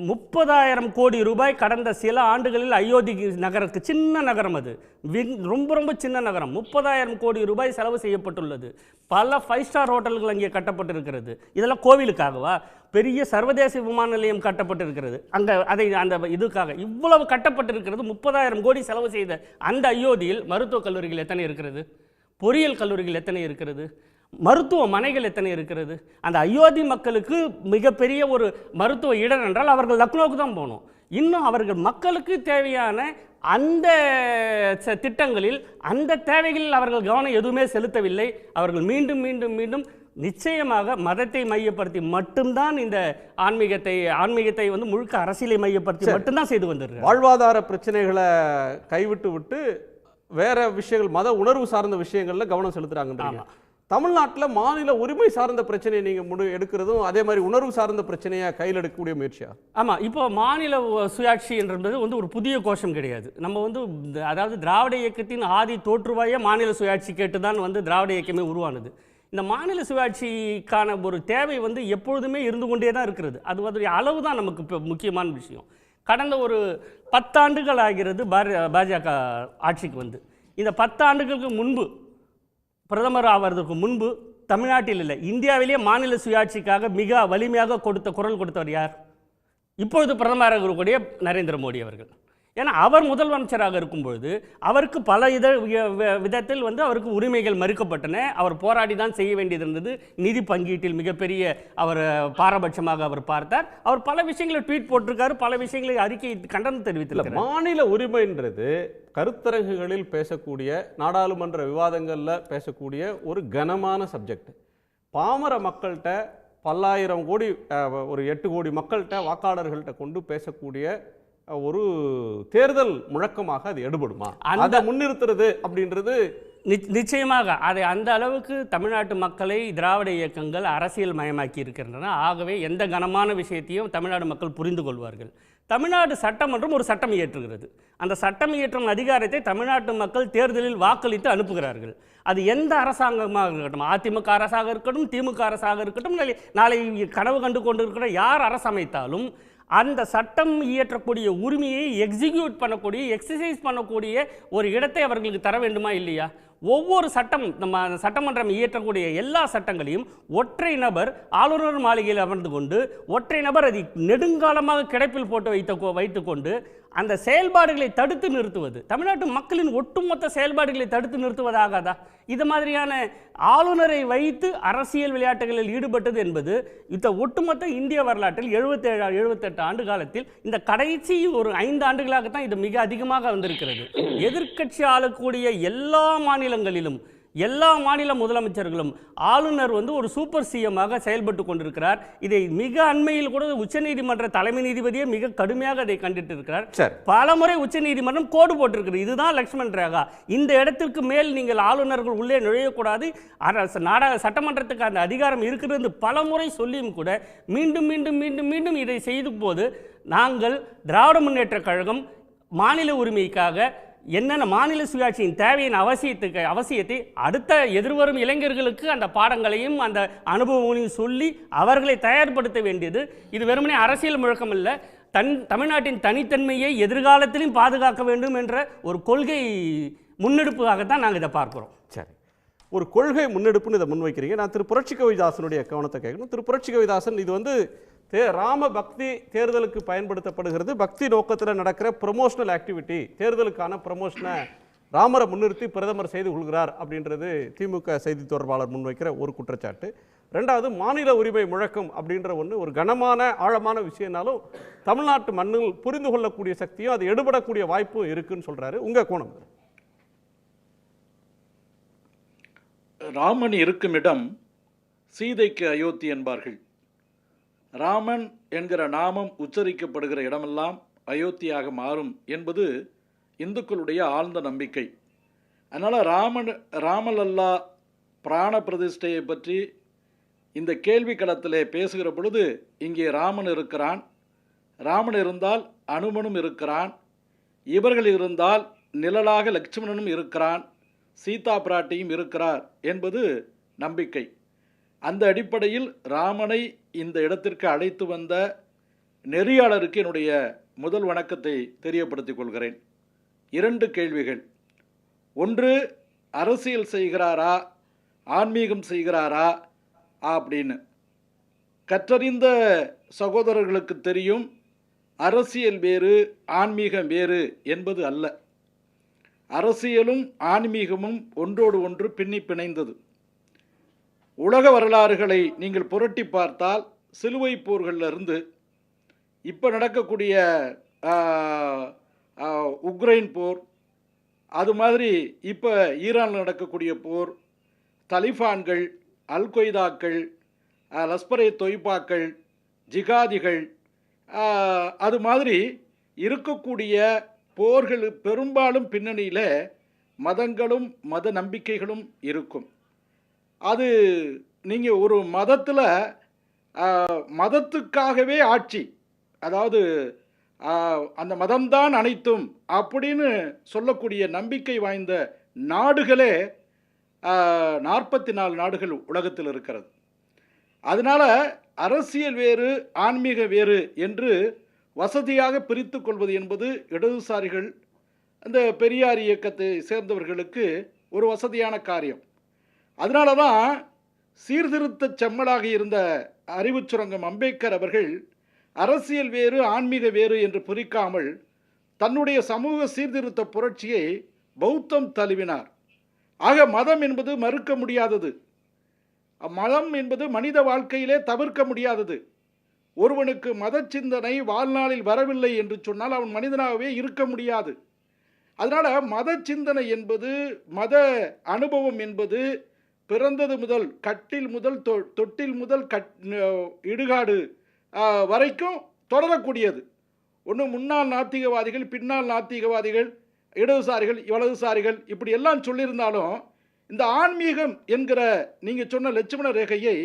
Speaker 4: 30,000 கோடி ரூபாய் கடந்த சில ஆண்டுகளில் அயோத்தி நகரத்துக்கு, சின்ன நகரம் அது, ரொம்ப சின்ன நகரம், 30,000 கோடி ரூபாய் செலவு செய்யப்பட்டுள்ளது. பல 5 ஸ்டார் ஹோட்டல்கள் அங்கே கட்டப்பட்டிருக்கிறது. இதெல்லாம் கோவிலுக்காகவா? பெரிய சர்வதேச விமான நிலையம் கட்டப்பட்டிருக்கிறது அங்கே. அந்த இதுக்காக இவ்வளவு கட்டப்பட்டிருக்கிறது. 30,000 கோடி செலவு செய்த அந்த அயோத்தியில் மருத்துவக் கல்லூரிகள் எத்தனை இருக்கிறது? பொறியியல் கல்லூரிகள் எத்தனை இருக்கிறது? மருத்துவமனைகள் எத்தனை இருக்கிறது? அந்த அயோத்தி மக்களுக்கு மிகப்பெரிய ஒரு மருத்துவ இடம் என்றால் அவர்கள் லக்னோவுக்கு தான் போகணும். இன்னும் அவர்கள் மக்களுக்கு தேவையான அந்த திட்டங்களில், அந்த தேவைகளில் அவர்கள் கவனம் எதுவுமே செலுத்தவில்லை. அவர்கள் மீண்டும் நிச்சயமாக மதத்தை மையப்படுத்தி மட்டும்தான் இந்த ஆன்மீகத்தை வந்து முழுக்க அரசியலை மையப்படுத்தி மட்டும்தான் செய்து வந்திருக்கிறார்.
Speaker 1: வாழ்வாதார பிரச்சனைகளை கைவிட்டு விட்டு வேற விஷயங்கள், மத உணர்வு சார்ந்த விஷயங்கள்ல கவனம் செலுத்துறாங்க. தமிழ்நாட்டில் மாநில உரிமை சார்ந்த பிரச்சனையை நீங்கள் எடுக்கிறதும் அதே மாதிரி உணர்வு சார்ந்த பிரச்சனையை கையில் எடுக்கக்கூடிய முயற்சியா?
Speaker 4: ஆமாம், இப்போ மாநில சுயாட்சி என்பது வந்து ஒரு புதிய கோஷம் கிடையாது. நம்ம வந்து அதாவது திராவிட இயக்கத்தின் ஆதி தோற்றுவாயே மாநில சுயாட்சி கேட்டு தான் வந்து திராவிட இயக்கமே உருவானது. இந்த மாநில சுயாட்சிக்கான ஒரு தேவை வந்து எப்பொழுதுமே இருந்து கொண்டே தான் இருக்கிறது. அது அதோடைய அளவு தான் நமக்கு இப்போ முக்கியமான விஷயம். கடந்த ஒரு 10 ஆண்டுகள் ஆகிறது பாஜக ஆட்சிக்கு வந்து. இந்த 10 ஆண்டுகளுக்கு முன்பு பிரதமர் ஆவதற்கு முன்பு தமிழ்நாட்டில் இல்லை, இந்தியாவிலேயே மாநில சுயாட்சிக்காக மிக வலிமையாக குரல் கொடுத்தவர் யார்? இப்பொழுது பிரதமராக இருக்கக்கூடிய நரேந்திர மோடி அவர்கள். ஏன்னா அவர் முதலமைச்சராக இருக்கும்பொழுது அவருக்கு பல விதத்தில் வந்து அவருக்கு உரிமைகள் மறுக்கப்பட்டன. அவர் போராடி தான் செய்ய வேண்டியது இருந்தது. நிதி பங்கீட்டில் மிகப்பெரிய அவர் பாரபட்சமாக அவர் பார்த்தார். அவர் பல விஷயங்களை ட்வீட் போட்டிருக்காரு, பல விஷயங்களை அறிக்கை கண்டனம் தெரிவித்திருக்கிறார்.
Speaker 1: மாநில உரிமைன்றது கருத்தரங்குகளில் பேசக்கூடிய, நாடாளுமன்ற விவாதங்களில் பேசக்கூடிய ஒரு கனமான சப்ஜெக்ட். பாமர மக்கள்கிட்ட 10,000 கோடி, ஒரு 8 கோடி மக்கள்கிட்ட, வாக்காளர்கள்ட்ட கொண்டு பேசக்கூடிய ஒரு தேர்தல் முழக்கமாக அது எடுபடுமா? அதை முன்னிறுத்துறது அப்படின்றது
Speaker 4: நிச்சயமாக அதை அந்த அளவுக்கு தமிழ்நாட்டு மக்களை திராவிட இயக்கங்கள் அரசியல் மயமாக்கி இருக்கின்றன. ஆகவே எந்த கனமான விஷயத்தையும் தமிழ்நாடு மக்கள் புரிந்து கொள்வார்கள். தமிழ்நாடு சட்டமன்றம் ஒரு சட்டம் இயற்றுகிறது. அந்த சட்டம் இயற்றும் அதிகாரத்தை தமிழ்நாட்டு மக்கள் தேர்தலில் வாக்களித்து அனுப்புகிறார்கள். அது எந்த அரசாங்கமாக இருக்கட்டும், அதிமுக அரசாக இருக்கட்டும், திமுக அரசாக இருக்கட்டும், நாளை கனவு கண்டு கொண்டிருக்கிற யார் அரசமைத்தாலும் அந்த சட்டம் இயற்றக்கூடிய உரிமையை எக்ஸிக்யூட் பண்ணக்கூடிய, எக்ஸசைஸ் பண்ணக்கூடிய ஒரு இடத்தை அவர்களுக்கு தர வேண்டுமா இல்லையா? ஒவ்வொரு நம்ம சட்டமன்றம் இயற்றக்கூடிய எல்லா சட்டங்களையும் ஒற்றை நபர் ஆளுநர் மாளிகையில் அமர்ந்து கொண்டு, ஒற்றை நபர் அதை நெடுங்காலமாக கிடப்பில் போட்டு வைத்துக்கொண்டு அந்த செயல்பாடுகளை தடுத்து நிறுத்துவது, தமிழ்நாட்டு மக்களின் ஒட்டுமொத்த செயல்பாடுகளை தடுத்து நிறுத்துவதாகாதா? இது மாதிரியான ஆளுநரை வைத்து அரசியல் விளையாட்டுகளில் ஈடுபட்டது என்பது இந்த ஒட்டுமொத்த இந்திய வரலாற்றில் 77-78 ஆண்டு காலத்தில் இந்த கடைசி ஒரு 5 ஆண்டுகளாகத்தான் இது மிக அதிகமாக வந்திருக்கிறது. எதிர்க்கட்சி ஆளக்கூடிய எல்லா மாநிலங்களிலும் எல்லா மாநில முதலமைச்சர்களும் ஆளுநர் வந்து ஒரு சூப்பர் சிஎம்மாக செயல்பட்டு கொண்டிருக்கிறார். இதை மிக அண்மையில் கூட உச்சநீதிமன்ற தலைமை நீதிபதியே மிக கடுமையாக அதை கண்டித்து இருக்கிறார். பல முறை உச்சநீதிமன்றம் கோடு போட்டிருக்கிறது, இதுதான் லக்ஷ்மண் ரேகா, இந்த இடத்திற்கு மேல் நீங்கள் ஆளுநர்கள் உள்ளே நுழையக்கூடாது, சட்டமன்றத்துக்கு அந்த அதிகாரம் இருக்கிறது பல முறை சொல்லியும் கூட மீண்டும் மீண்டும் மீண்டும் மீண்டும் இதை செய்த போது நாங்கள் திராவிட முன்னேற்ற கழகம் மாநில உரிமைக்காக என்னென்ன மாநில சுயாட்சியின் தேவையின் அவசியத்தை அடுத்த எதிர்வரும் இளைஞர்களுக்கு அந்த பாடங்களையும் அந்த அனுபவங்களையும் சொல்லி அவர்களை தயார்படுத்த வேண்டியது. இது வெறுமனே அரசியல் முழக்கம் இல்லை, தமிழ்நாட்டின் தனித்தன்மையை எதிர்காலத்திலும் பாதுகாக்க வேண்டும் என்ற ஒரு கொள்கை முன்னெடுப்பாகத்தான் நாங்கள் இதை பார்க்கிறோம்.
Speaker 1: சரி, ஒரு கொள்கை முன்னெடுப்புன்னு இதை முன்வைக்கிறீங்க. நான் திரு புரட்சி கவிதாசனுடைய கவனத்தை கேட்கணும். திரு புரட்சி கவிதாசன், இது வந்து ராம பக்தி தேர்தலுக்கு பயன்படுத்தப்படுகிறது. பக்தி நோக்கத்தில் நடக்கிற ப்ரொமோஷனல் ஆக்டிவிட்டி, தேர்தலுக்கான ப்ரமோஷனை ராமரை முன்னிறுத்தி பிரதமர் செய்து கொள்கிறார் அப்படின்றது திமுக செய்தி தொடர்பாளர் முன்வைக்கிற ஒரு குற்றச்சாட்டு. ரெண்டாவது, மாநில உரிமை முழக்கம் அப்படின்ற ஒன்று ஒரு கனமான ஆழமான விஷயம்னாலும் தமிழ்நாட்டு மண்ணில் புரிந்து கொள்ளக்கூடிய சக்தியும் அது எடுபடக்கூடிய வாய்ப்பும் இருக்குன்னு சொல்றாரு. உங்க கோணம்?
Speaker 5: ராமன் இருக்கும் இடம் சீதைக்கு அயோத்தி என்பார்கள். ராமன் என்கிற நாமம் உச்சரிக்கப்படுகிற இடமெல்லாம் அயோத்தியாக மாறும் என்பது இந்துக்களுடைய ஆழ்ந்த நம்பிக்கை. அதனால் ராமலல்லா பிராண பிரதிஷ்டையை பற்றி இந்த கேள்வி களத்திலே பேசுகிற பொழுது இங்கே ராமன் இருக்கிறான், ராமன் இருந்தால் அனுமனும் இருக்கிறான், இவர்கள் இருந்தால் நிழலாக லட்சுமணனும் இருக்கிறான், சீதா பிராட்டியும் இருக்கிறார் என்பது நம்பிக்கை. அந்த அடிப்படையில் ராமனை இந்த இடத்திற்கு அழைத்து வந்த நெறியாளருக்கு என்னுடைய முதல் வணக்கத்தை தெரியப்படுத்திக் கொள்கிறேன். 2 கேள்விகள். ஒன்று, அரசியல் செய்கிறாரா, ஆன்மீகம் செய்கிறாரா அப்படின்னு. கற்றறிந்த சகோதரர்களுக்கு தெரியும், அரசியல் வேறு ஆன்மீகம் வேறு என்பது அல்ல. அரசியலும் ஆன்மீகமும் ஒன்றோடு ஒன்று பின்னி பிணைந்தது. உலக வரலாறுகளை நீங்கள் புரட்டி பார்த்தால் சிலுவை போர்களிலிருந்து இப்போ நடக்கக்கூடிய உக்ரைன் போர், அது மாதிரி இப்போ ஈரானில் நடக்கக்கூடிய போர், தலிபான்கள், அல் கொய்தாக்கள், லஷ்கரே தொய்பாக்கள், ஜிகாதிகள், அது மாதிரி இருக்கக்கூடிய போர்கள் பெரும்பாலும் பின்னணியில் மதங்களும் மத நம்பிக்கைகளும் இருக்கும். அது நீங்கள் ஒரு மதத்தில் மதத்துக்காகவே ஆட்சி, அதாவது அந்த மதம்தான் அனைத்தும் அப்படின்னு சொல்லக்கூடிய நம்பிக்கை வாய்ந்த நாடுகளே 44 நாடுகள் உலகத்தில் இருக்கிறது. அதனால் அரசியல் வேறு ஆன்மீக வேறு என்று வசதியாக பிரித்து கொள்வது என்பது இடதுசாரிகள் அந்த பெரியார் இயக்கத்தை சேர்ந்தவர்களுக்கு ஒரு வசதியான காரியம். அதனால தான் சீர்திருத்த செம்மலாக இருந்த அறிவுச் சுரங்கம் அம்பேத்கர் அவர்கள் அரசியல் வேறு ஆன்மீக வேறு என்று பிரிக்காமல் தன்னுடைய சமூக சீர்திருத்த புரட்சியை பௌத்தம் தழுவினார். ஆக மதம் என்பது மறுக்க முடியாதது, மதம் என்பது மனித வாழ்க்கையிலே தவிர்க்க முடியாதது. ஒருவனுக்கு மத சிந்தனை வாழ்நாளில் வரவில்லை என்று சொன்னால் அவன் மனிதனாகவே இருக்க முடியாது. அதனால் மத சிந்தனை என்பது, மத அனுபவம் என்பது பிறந்தது முதல் கட்டில் முதல் தொட்டில் முதல் இடுகாடு வரைக்கும் தொடரக்கூடியது. ஒன்று முன்னாள் நாத்திகவாதிகள், பின்னால் நாத்திகவாதிகள், இடதுசாரிகள், வலதுசாரிகள் இப்படி எல்லாம் சொல்லியிருந்தாலும் இந்த ஆன்மீகம் என்கிற நீங்கள் சொன்ன லட்சுமண ரேகையை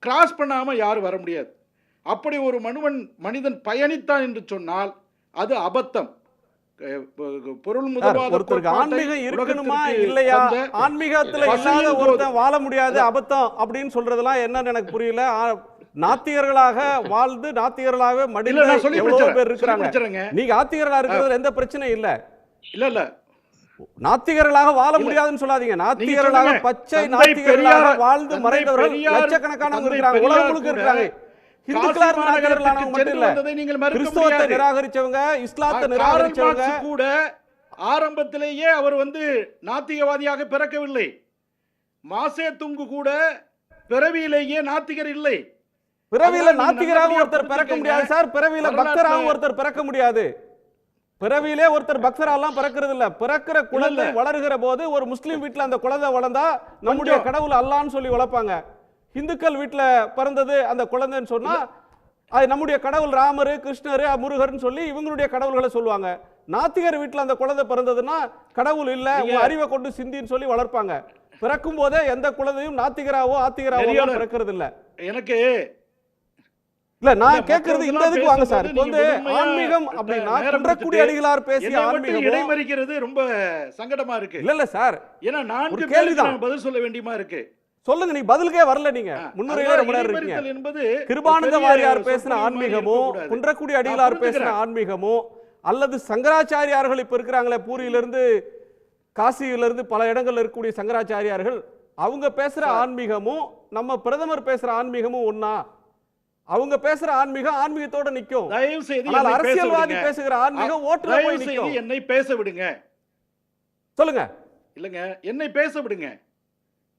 Speaker 5: கிராஸ் பண்ணாமல் யாரும் வர முடியாது. அப்படி ஒரு மனிதன் பயணித்தான் என்று சொன்னால் அது அபத்தம். பொருள்
Speaker 1: ஒருத்தருக்கு ஆன்மீகம் இருக்கணுமா இல்லையா, ஆன்மீகத்துல இல்லாத ஒருத்தன் வாழ முடியாது அபத்தம் அப்படின்னு சொல்றதெல்லாம் என்னன்னு எனக்கு புரியல. நாத்திகர்களாக வாழ்ந்து நாத்திகர்களாக மடிந்த எவ்வளவு பேர் இருக்கிறாங்க. நீங்க ஆத்திகர்களா இருக்கிறது எந்த பிரச்சனையும் இல்ல. இல்ல நாத்திகர்களாக வாழ முடியாதுன்னு சொல்லாதீங்க. நாத்திகர்களாக பச்சை நாத்திகர்களாக வாழ்ந்து மறைந்தவர்கள் லட்சக்கணக்கானவங்க இருக்காங்க, உலகம் முழுக்க இருக்காங்க. கிறிஸ்தவத்தை நிராகரிச்சவங்க, இஸ்லாத்தை நிராகரிச்சவங்க
Speaker 5: கூட ஆரம்பத்திலேயே அவர் நாத்திகவாதியாக பிறக்கவில்லை. மாசே துங்கு கூட பிறவியிலேயே நாத்திகர் இல்லை.
Speaker 1: பிறவியில நாத்திகராக ஒருத்தர் பிறக்க முடியாது சார், பிறவியில பக்தராக ஒருத்தர் பிறக்க முடியாது. பிறவியிலே ஒருத்தர் பக்தரெல்லாம் பிறக்கிறது இல்ல. பிறக்கிற குழந்தை வளர்கிற போது ஒரு முஸ்லீம் வீட்டுல அந்த குழந்தை வளர்ந்தா நம்முடைய கடவுள் அல்லான்னு சொல்லி வளர்ப்பாங்க. இந்துக்கள் வீட்டுல பிறந்தது அந்த குழந்தைன்னு சொன்னா அது நம்முடைய கடவுள் ராமரு, கிருஷ்ணரு, முருகர்னு சொல்லி இவங்களுடைய கடவுள்களை சொல்லுவாங்க. நாத்திகர் வீட்டுல அந்த குழந்தை பிறந்ததுன்னா கடவுள் இல்ல, உங்க அறிவை கொண்டு சிந்தின்னு சொல்லி வளர்ப்பாங்க. பிறக்கும் போதே எந்த குழந்தையும் நாத்திகராவோ ஆத்திகராவோ பிறக்கிறது இல்ல.
Speaker 5: எனக்கு
Speaker 1: இல்ல நான் கேக்குறது இந்த இதுக்கு வாங்க சார். இப்போ ஆன்மீகம் அப்படினா குன்றக்குடி அடிகளார் பேசிய ஆன்மீகம்
Speaker 5: இடைமறிக்கிறது ரொம்ப சங்கடமா இருக்கு.
Speaker 1: இல்ல சார்,
Speaker 5: ஏன்னா நான்கு கேள்விக்கு பதில் சொல்ல வேண்டியமா இருக்கு.
Speaker 1: சொல்லுங்க, நீ பதிலுக்கே வரல. நீங்க முன்னுரையில ரொம்ப நேரம் இருக்கீங்க. என்பது கிருபானந்த வாரியார் பேசின ஆன்மீகமோ, குன்றக்குடி அடிகளார் பேசின ஆன்மீகமோ, அல்லது சங்கராச்சாரியார்கள் இப்ப இருக்கிறாங்களே பூரியிலிருந்து காசியிலிருந்து பல இடங்கள்ல இருக்கக்கூடிய சங்கராச்சாரியார்கள் அவங்க பேசுற ஆன்மீகமும் நம்ம பிரதமர் பேசுற ஆன்மீகமும் ஒண்ணா? அவங்க பேசுற ஆன்மீகம் ஆன்மீகத்தோட நிக்கும்.
Speaker 5: தயவு செய்து
Speaker 1: அரசியல்வாதி பேசுகிற ஆன்மீகம் ஓட்டுல போய் நிக்கும்.
Speaker 5: என்னை பேச விடுங்க.
Speaker 1: சொல்லுங்க.
Speaker 5: இல்லங்க, என்னை பேச விடுங்க,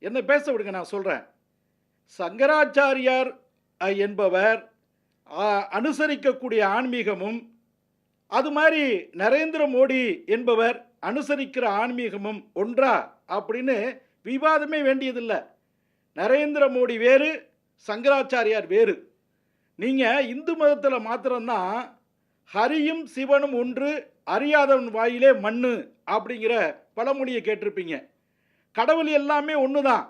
Speaker 5: என்னை பேச விடுங்க. நான் சொல்றேன், சங்கராச்சாரியார் என்பவர் அனுசரிக்கக்கூடிய ஆன்மீகமும் அது மாதிரி நரேந்திர மோடி என்பவர் அனுசரிக்கிற ஆன்மீகமும் ஒன்றா அப்படின்னு விவாதமே வேண்டியதில்லை. நரேந்திர மோடி வேறு, சங்கராச்சாரியார் வேறு. நீங்கள் இந்து மதத்தில் மாத்திரம்தான் ஹரியும் சிவனும் ஒன்று, அறியாதவன் வாயிலே மண்ணு அப்படிங்கிற பழமொழியை கேட்டிருப்பீங்க. கடவுள் எல்லாமே ஒன்று தான்,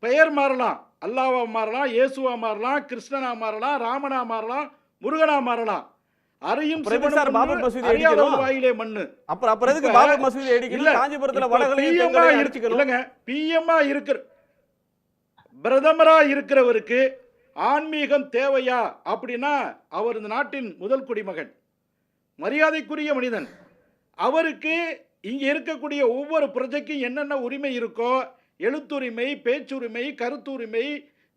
Speaker 5: பெயர் மாறலாம், அல்லாவா மாறலாம், இயேசுவா மாறலாம், கிருஷ்ணனா மாறலாம், ராமனா மாறலாம், முருகனா மாறலாம். அரியும் சிவனும் வாயிலே மண்ணு.
Speaker 1: அப்புறம் எதுக்கு பாபர் மசூதி அடிக்கணும்? காஞ்சிபுரத்துல
Speaker 5: இல்லங்க, பிஎம்மா இருக்கிற பிரதமரா இருக்கிறவருக்கு ஆன்மீகம் தேவையா அப்படின்னா அவர் இந்த நாட்டின் முதல் குடிமகன், மரியாதைக்குரிய மனிதன். அவருக்கு இங்கே இருக்கக்கூடிய ஒவ்வொரு பிரஜைக்கும் என்னென்ன உரிமை இருக்கோ, எழுத்துரிமை, பேச்சுரிமை, கருத்துரிமை,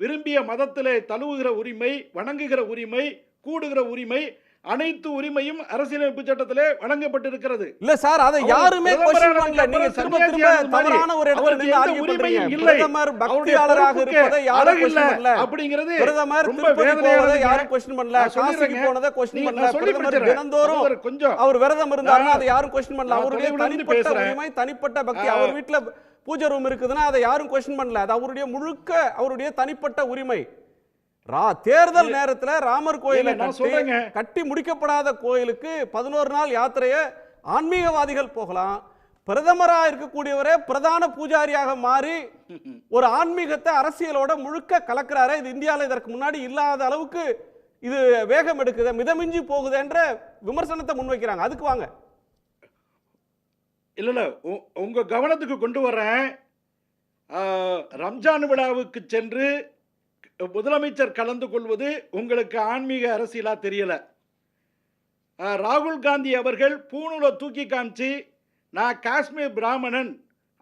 Speaker 5: விரும்பிய மதத்திலே தழுவுகிற உரிமை, வணங்குகிற உரிமை, கூடுகிற உரிமை, அனைத்து உரிமையும் அரசியலமைப்பு சட்டத்திலே வழங்கப்பட்டிருக்கிறது.
Speaker 1: இல்ல சார், அதை யாருமே क्वेश्चन பண்ணல. நீங்க திரும்ப திரும்ப தவறான ஒரு இடத்துல நின்னு ஆர்கியூ பண்றீங்க. பிரதமர் பக்தியாளராக இருப்பதை யாரும் क्वेश्चन பண்ணல அப்படிங்கிறது பிரதமர் ரொம்ப வேதனையானதை யாரும் क्वेश्चन பண்ணல. காசிக்கு போனதை क्वेश्चन பண்ணல. பிரதமர் தினந்தோறும் கொஞ்சம் அவர் விரதம் இருந்தாருன்னா அதை யாரும் क्वेश्चन பண்ணல. அவருடைய தனிப்பட்ட உரிமை, தனிப்பட்ட பக்தி. அவர் வீட்ல பூஜை ரூம் இருக்குதுன்னா அதை யாரும் क्वेश्चन பண்ணல. அது அவருடைய முழுக்க அவருடைய தனிப்பட்ட உரிமை. தேர்தல் நேரத்தில் ராமர் கோயிலை கட்டி முடிக்கப்படாத கோயிலுக்கு 11 நாள் யாத்திரையை ஆன்மீகவாதிகள் போகலாம், பிரதமரா இருக்கக்கூடியவரே பிரதான பூஜாரியாக மாறி ஒரு ஆன்மீகத்தை அரசியலோட முழுக்க கலக்கிறாரு. இது இந்தியாவில் இதற்கு முன்னாடி இல்லாத அளவுக்கு இது வேகம் எடுக்குது, மிதமிஞ்சி போகுது என்ற விமர்சனத்தை முன்வைக்கிறாங்க. அதுக்கு வாங்க.
Speaker 5: இல்ல உங்க கவனத்துக்கு கொண்டு வர்றேன். ரம்ஜான் விழாவுக்கு சென்று முதலமைச்சர் கலந்து கொள்வது உங்களுக்கு ஆன்மீக அரசியலா தெரியல. ராகுல் காந்தி அவர்கள் பூணூலை தூக்கி காமிச்சு நான் காஷ்மீர் பிராமணன்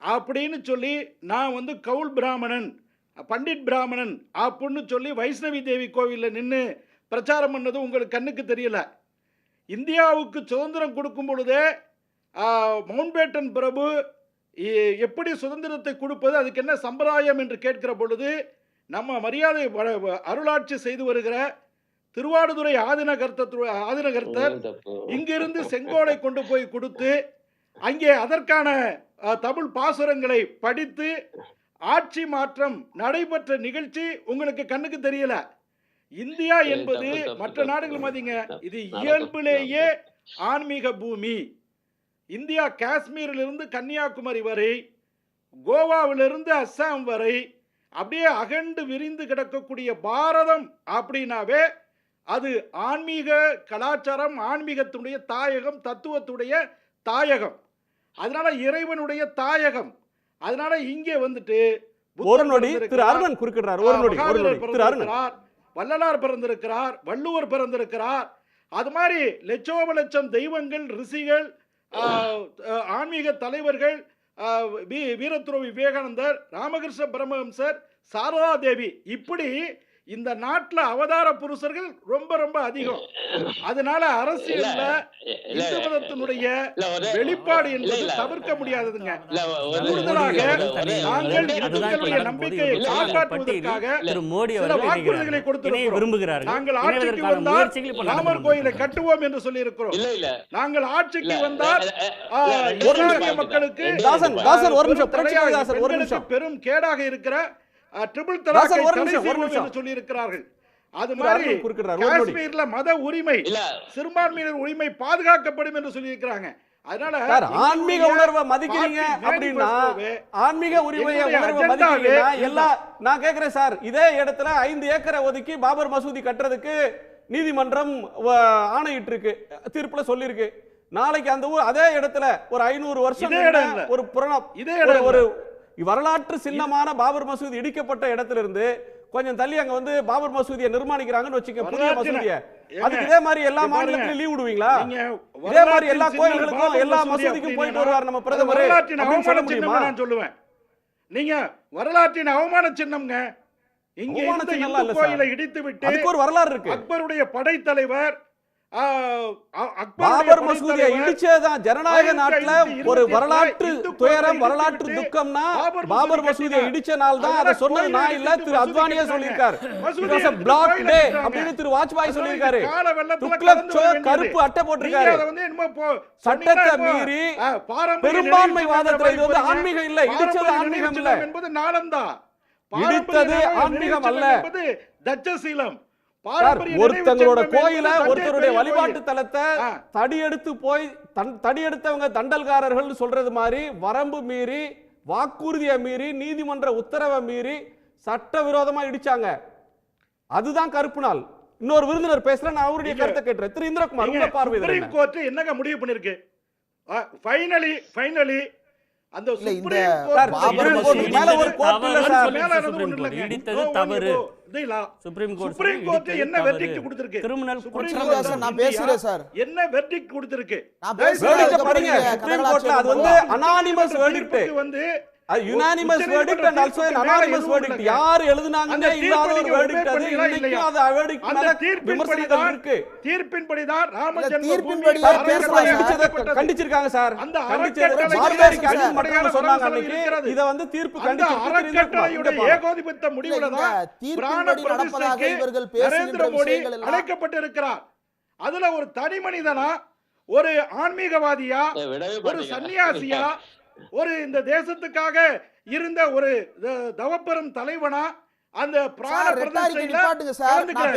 Speaker 5: அப்படின்னு சொல்லி, நான் கவுல் பிராமணன், பண்டிட் பிராமணன் அப்படின்னு சொல்லி வைஷ்ணவி தேவி கோவிலில் நின்று பிரச்சாரம் பண்ணது உங்களுக்கு கண்ணுக்கு தெரியல. இந்தியாவுக்கு சுதந்திரம் கொடுக்கும் பொழுதே மவுண்ட்பேட்டன் பிரபு எப்படி சுதந்திரத்தை கொடுப்பது, அதுக்கு என்ன சம்பிரதாயம் என்று கேட்கிற பொழுது, நம்ம மரியாதை அருளாட்சி செய்து வருகிற திருவாடுதுறை ஆதினகர்த்தர் இங்கிருந்து செங்கோலை கொண்டு போய் கொடுத்து அங்கே அதற்கான தமிழ் பாசுரங்களை படித்து ஆட்சி மாற்றம் நடைபெற்ற நிகழ்ச்சி உங்களுக்கு கண்ணுக்கு தெரியல. இந்தியா என்பது மற்ற நாடுகள் மாதிரிங்க, இது இயல்பிலேயே ஆன்மீக பூமி. இந்தியா காஷ்மீரிலிருந்து கன்னியாகுமரி வரை, கோவாவிலிருந்து அஸ்ஸாம் வரை அப்படியே அகண்டு விரிந்து கிடக்கக்கூடிய பாரதம் அப்படின்னாவே அது ஆன்மீக கலாச்சாரம், ஆன்மீகத்துடைய தாயகம், தத்துவத்துடைய தாயகம். அதனால இறைவனுடைய தாயகம். அதனால இங்கே
Speaker 1: ஒரு நொடி திரு அருணன் குறுக்கிடுறார். ஒரு நொடி திரு அருணன்.
Speaker 5: வள்ளலார் பிறந்திருக்கிறார், வள்ளுவர் பிறந்திருக்கிறார். அது மாதிரி லட்சோப லட்சம் தெய்வங்கள், ரிஷிகள், ஆன்மீக தலைவர்கள், வீரத்துறவி விவேகானந்தர், ராமகிருஷ்ண பரமஹம்சர், சாரதா தேவி, இப்படி இந்த நாட்டில் அவதார புருஷர்கள் ரொம்ப ரொம்ப அதிகம். அதனால அரசியல்ல இந்து மதத்தினுடைய வெளிப்பாடு என்பது தவிர்க்க முடியாததுங்க. கூடுதலாக நாங்கள் இந்துக்களுடைய நம்பிக்கையை காப்பாற்றுவதற்காக சில வாக்குறுதிகளை கொடுத்திருக்கிறோம். நாங்கள் ஆட்சிக்கு வந்தால் ராமர் கோயிலை கட்டுவோம் என்று சொல்லி இருக்கிறோம். நாங்கள் ஆட்சிக்கு வந்தால் மக்களுக்கு பெரும் கேடாக இருக்கிற ட்ரிபிள் தலாக் சொல்லி இருக்கிறார்கள். அது மாதிரி காஷ்மீர்ல மத உரிமை, சிறுபான்மையினர் உரிமை பாதுகாக்கப்படும் என்று சொல்லி இருக்கிறாங்க. அதனால
Speaker 1: ஆன்மீக உணர்வை மதிக்கிறீங்க அப்படின்னா, ஆன்மீக உரிமையை உணர்வை மதிக்கிறீங்கன்னா எல்லா, நான் கேட்கிறேன் சார், இதே இடத்துல 5 ஏக்கரை ஒதுக்கி பாபர் மசூதி கட்டுறதுக்கு நீதிமன்றம் ஆணையிட்டு இருக்கு, தீர்ப்புல சொல்லி இருக்கு. நாளைக்கு அந்த அதே இடத்துல ஒரு 500 வருஷம் ஒரு புராணம், ஒரு வரலாற்று சின்னமான பாபர் மசூதி இடிக்கப்பட்ட இடத்திலிருந்து கொஞ்சம் தள்ளி அங்க பாபர் மசூதியை நிர்மாணிக்கிறாங்கன்னு வச்சுக்க, புதிய மசூதியை. அதுக்கு இதே மாதிரி எல்லா மாநிலத்திலும் லீவ் விடுவீங்களா? இதே மாதிரி எல்லா கோயில்களுக்கும் எல்லா மசூதிக்கும் போயிட்டு வருவார் நம்ம பிரதமர் அப்படின்னு சொல்ல முடியுமா?
Speaker 5: நான் சொல்லுவேன், நீங்க வரலாற்றின் அவமான சின்னம்ங்க. இங்க இந்து கோயிலை இடித்து விட்டு
Speaker 1: அதுக்கு ஒரு வரலாறு இருக்கு.
Speaker 5: அக்பருடைய படைத்தலைவர்
Speaker 1: பாபர் மசூதியை இடிச்சதான் ஜனநாயக நாட்டுல ஒரு வரலாற்று துயரம், வரலாற்று துக்கம்னா பாபர் மசூதியை இடிச்ச நாள் தான். அதை சொன்னது நான் இல்ல, திரு அத்வானியே சொல்லியிருக்காரு. பிளாக் டே அப்படின்னு திரு வாஜ்பாய் சொல்லியிருக்காரு. துக்ளக் சோர் கருப்பு அட்டை போட்டிருக்காரு. சட்டத்தை மீறி பெரும்பான்மை வாதத்துல இது ஆன்மீகம் இல்ல, இடிச்சது ஆன்மீகம் இல்ல
Speaker 5: என்பது நாளம்தான்.
Speaker 1: இடித்தது ஆன்மீகம் அல்ல,
Speaker 5: தட்சசீலம்.
Speaker 1: ஒருத்தங்களோட கோயில, ஒருத்தருடைய வழிபாட்டு தலத்தை தடியெடுத்தவங்க தண்டல்காரர்கள் சொல்றது மாதிரி வரம்பு மீறி, வாக்குறுதியை மீறி, நீதிமன்ற உத்தரவை மீறி சட்டவிரோதமா இடிச்சாங்க. அதுதான் கருப்பு நாள். இன்னொரு விருந்தினர் பேசல, நான் அவருடைய கருத்தை கேட்கிறேன். திரு இந்திரகுமார், உங்க பார்வை
Speaker 5: சுப்ரீம் கோர்ட் என்னங்க முடிவு பண்ணிருக்கு? ஃபைனலி அந்த சுப்ரீம் கோர்ட் மேல ஒரு கோர்ட் இல்ல சார்,
Speaker 4: இடித்தது தவறு.
Speaker 5: சுப்ரீம் கோர்ட் என்ன வெர்டிக்ட் கொடுத்திருக்கு?
Speaker 4: கிரிமினல்
Speaker 6: நான் பேசுறேன் சார்,
Speaker 5: என்ன வெர்டிக்ட் கொடுத்திருக்கு?
Speaker 1: வெர்டிக்ட் படிங்க. சுப்ரீம் கோர்ட்ல அது anonymous verdict, unanimous verdict and also an anonymous verdict. யார் எழுதுனாங்கன்னே இல்லாத ஒரு வெர்டிக்ட் அது. இன்னைக்கு அது வெர்டிக்ட் மேல விமர்சனங்கள் இருக்கு.
Speaker 5: தீர்ப்பின்படி தான் ராம
Speaker 6: தீர்ப்பின்படி
Speaker 1: கண்டிச்சிருக்காங்க சார். கண்டிச்சது பார்பேரிக் அடி மட்டும் சொன்னாங்க அன்னைக்கு. இத தீர்ப்பு கண்டிச்சிருக்காங்க.
Speaker 5: ஏகோபித்த முடிவுல தான்
Speaker 6: தீர்ப்பின்படி நடப்பதாக இவர்கள் பேசுகின்ற விஷயங்கள் எல்லாம்
Speaker 5: அழைக்கப்பட்டிருக்கிறார். அதுல ஒரு தனி மனிதனா, ஒரு ஆன்மீகவாதியா, ஒரு சன்னியாசியா, ஒரு இந்த தேசத்துக்காக இருந்த ஒரு தவப்பெரும் தலைவனா, அந்த பிராண பிரதிஷ்டையில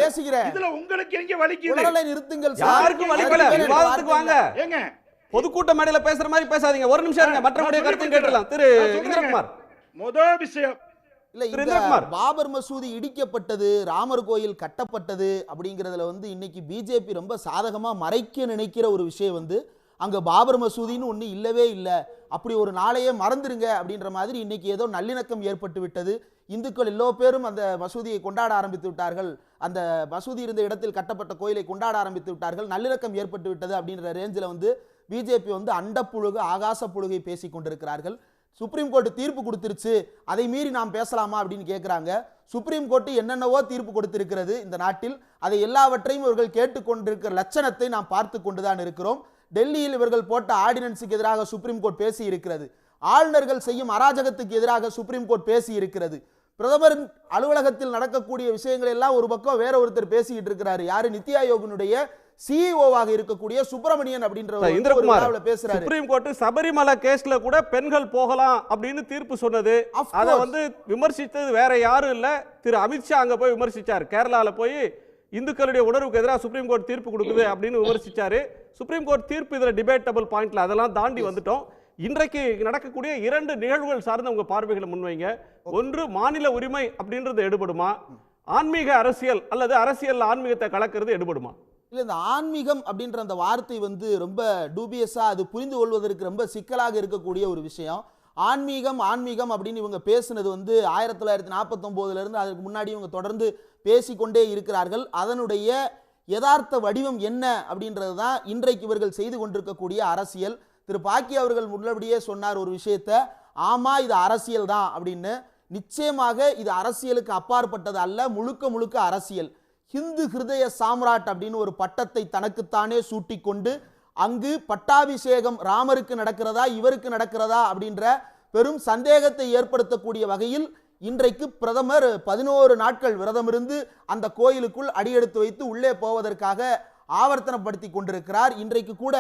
Speaker 6: பேசுகிறேன்.
Speaker 5: இதுல உங்களுக்கு எங்க வலிக்குது?
Speaker 6: நிறுத்துங்கள்.
Speaker 1: யாருக்கும் வலிக்கல, விவாதத்துக்கு வாங்க.
Speaker 5: ஏங்க
Speaker 1: பொதுக்கூட்ட மேடையில பேசுற மாதிரி பேசாதீங்க. ஒரு நிமிஷம் இருங்க, மற்றவருடைய கருத்தையும் கேட்டுடலாம். திரு இந்திரகுமார்.
Speaker 5: முதல் விஷயம்
Speaker 6: இல்ல, இந்த பாபர் மசூதி இடிக்கப்பட்டது, ராமர் கோயில் கட்டப்பட்டது அப்படிங்கிறதுல வந்து இன்னைக்கு பிஜேபி ரொம்ப சாதகமா மறைக்க நினைக்கிற ஒரு விஷயம் வந்து அங்க பாபர் மசூதின்னு ஒண்ணு இல்லவே இல்லை, அப்படி ஒரு நாளையே மறந்துருங்க அப்படின்ற மாதிரி இன்னைக்கு ஏதோ நல்லிணக்கம் ஏற்பட்டு விட்டது. இந்துக்கள் எல்லோ பேரும் அந்த மசூதியை கொண்டாட ஆரம்பித்து விட்டார்கள், அந்த மசூதி இருந்த இடத்தில் கட்டப்பட்ட கோயிலை கொண்டாட ஆரம்பித்து விட்டார்கள், நல்லிணக்கம் ஏற்பட்டு விட்டது அப்படின்ற ரேஞ்சில் வந்து பிஜேபி வந்து அண்டப்புழுகு ஆகாச புழுகை பேசி கொண்டிருக்கிறார்கள். சுப்ரீம் கோர்ட் தீர்ப்பு கொடுத்துருச்சு, அதை மீறி நாம் பேசலாமா அப்படின்னு கேட்குறாங்க. சுப்ரீம் கோர்ட் என்னென்னவோ தீர்ப்பு கொடுத்திருக்கிறது இந்த நாட்டில், அதை எல்லாவற்றையும் இவர்கள் கேட்டுக்கொண்டிருக்கிற லட்சணத்தை நாம் பார்த்து கொண்டுதான் இருக்கிறோம். டெல்லியில் இவர்கள் போட்ட ஆர்டினன்ஸுக்கு எதிராக சுப்ரீம் கோர்ட் பேசி இருக்கிறது, ஆளுநர்கள் செய்யும் அராஜகத்துக்கு எதிராக சுப்ரீம் கோர்ட் பேசி இருக்கிறது, பிரதமரின் அலுவலகத்தில் நடக்கக்கூடிய விஷயங்கள் எல்லாம் ஒரு பக்கம் வேற ஒருத்தர் பேசிக்கிட்டு இருக்கிறாரு. யாரு? நித்தி ஆயோகனுடைய சிஇஓவாக இருக்கக்கூடிய சுப்பிரமணியன் அப்படின்ற பேசுறாரு.
Speaker 1: சுப்ரீம் கோர்ட் சபரிமலை கேஸ்ல கூட பெண்கள் போகலாம் அப்படின்னு தீர்ப்பு சொன்னது, அதை வந்து விமர்சித்தது வேற யாரும் இல்ல, திரு அமித்ஷா அங்க போய் விமர்சிச்சார். கேரளால போய் இந்துக்களுடைய உணர்வுக்கு எதிராக சுப்ரீம் கோர்ட் தீர்ப்பு கொடுக்குது அப்படின்னு விமர்சிச்சாரு. சுப்ரீம் கோர்ட் தீர்ப்பு இதுல டிபேட்டபிள் பாயிண்ட்ல, அதெல்லாம் தாண்டி வந்துட்டோம். இன்றைக்கு நடக்கக்கூடிய 2 நிகழ்வுகள் சார்ந்த உங்க பார்வைகளை முன்வைங்க. ஒன்று, மாநில உரிமை அப்படின்றது எடுபடுமா? ஆன்மீக அரசியல் அல்லது அரசியல் ஆன்மீகத்தை கலக்கிறது எடுபடுமா?
Speaker 6: இல்லை, இந்த ஆன்மீகம் அப்படின்ற அந்த வார்த்தை வந்து ரொம்ப டூபியஸாக, அது புரிந்து கொள்வதற்கு ரொம்ப சிக்கலாக இருக்கக்கூடிய ஒரு விஷயம். ஆன்மீகம் ஆன்மீகம் அப்படின்னு இவங்க பேசுனது வந்து 1949 அதற்கு முன்னாடி இவங்க தொடர்ந்து பேசிக்கொண்டே இருக்கிறார்கள். அதனுடைய யதார்த்த வடிவம் என்ன அப்படின்றது தான் இன்றைக்கு இவர்கள் செய்து கொண்டிருக்கக்கூடிய அரசியல். திரு பாக்கி அவர்கள் முன்னபடியே சொன்னார் ஒரு விஷயத்த, ஆமா இது அரசியல் தான் அப்படின்னு. நிச்சயமாக இது அரசியலுக்கு அப்பாற்பட்டது அல்ல, முழுக்க முழுக்க அரசியல். ஹிந்து ஹிருதய சாம்ராட் அப்படின்னு ஒரு பட்டத்தை தனக்குத்தானே சூட்டி கொண்டு அங்கு பட்டாபிஷேகம் ராமருக்கு நடக்கிறதா இவருக்கு நடக்கிறதா அப்படின்ற பெரும் சந்தேகத்தை ஏற்படுத்தக்கூடிய வகையில் இன்றைக்கு பிரதமர் 11 நாட்கள் விரதமிருந்து அந்த கோயிலுக்குள் அடியெடுத்து வைத்து உள்ளே போவதற்காக ஆவர்த்தனப்படுத்தி கொண்டிருக்கிறார். இன்றைக்கு கூட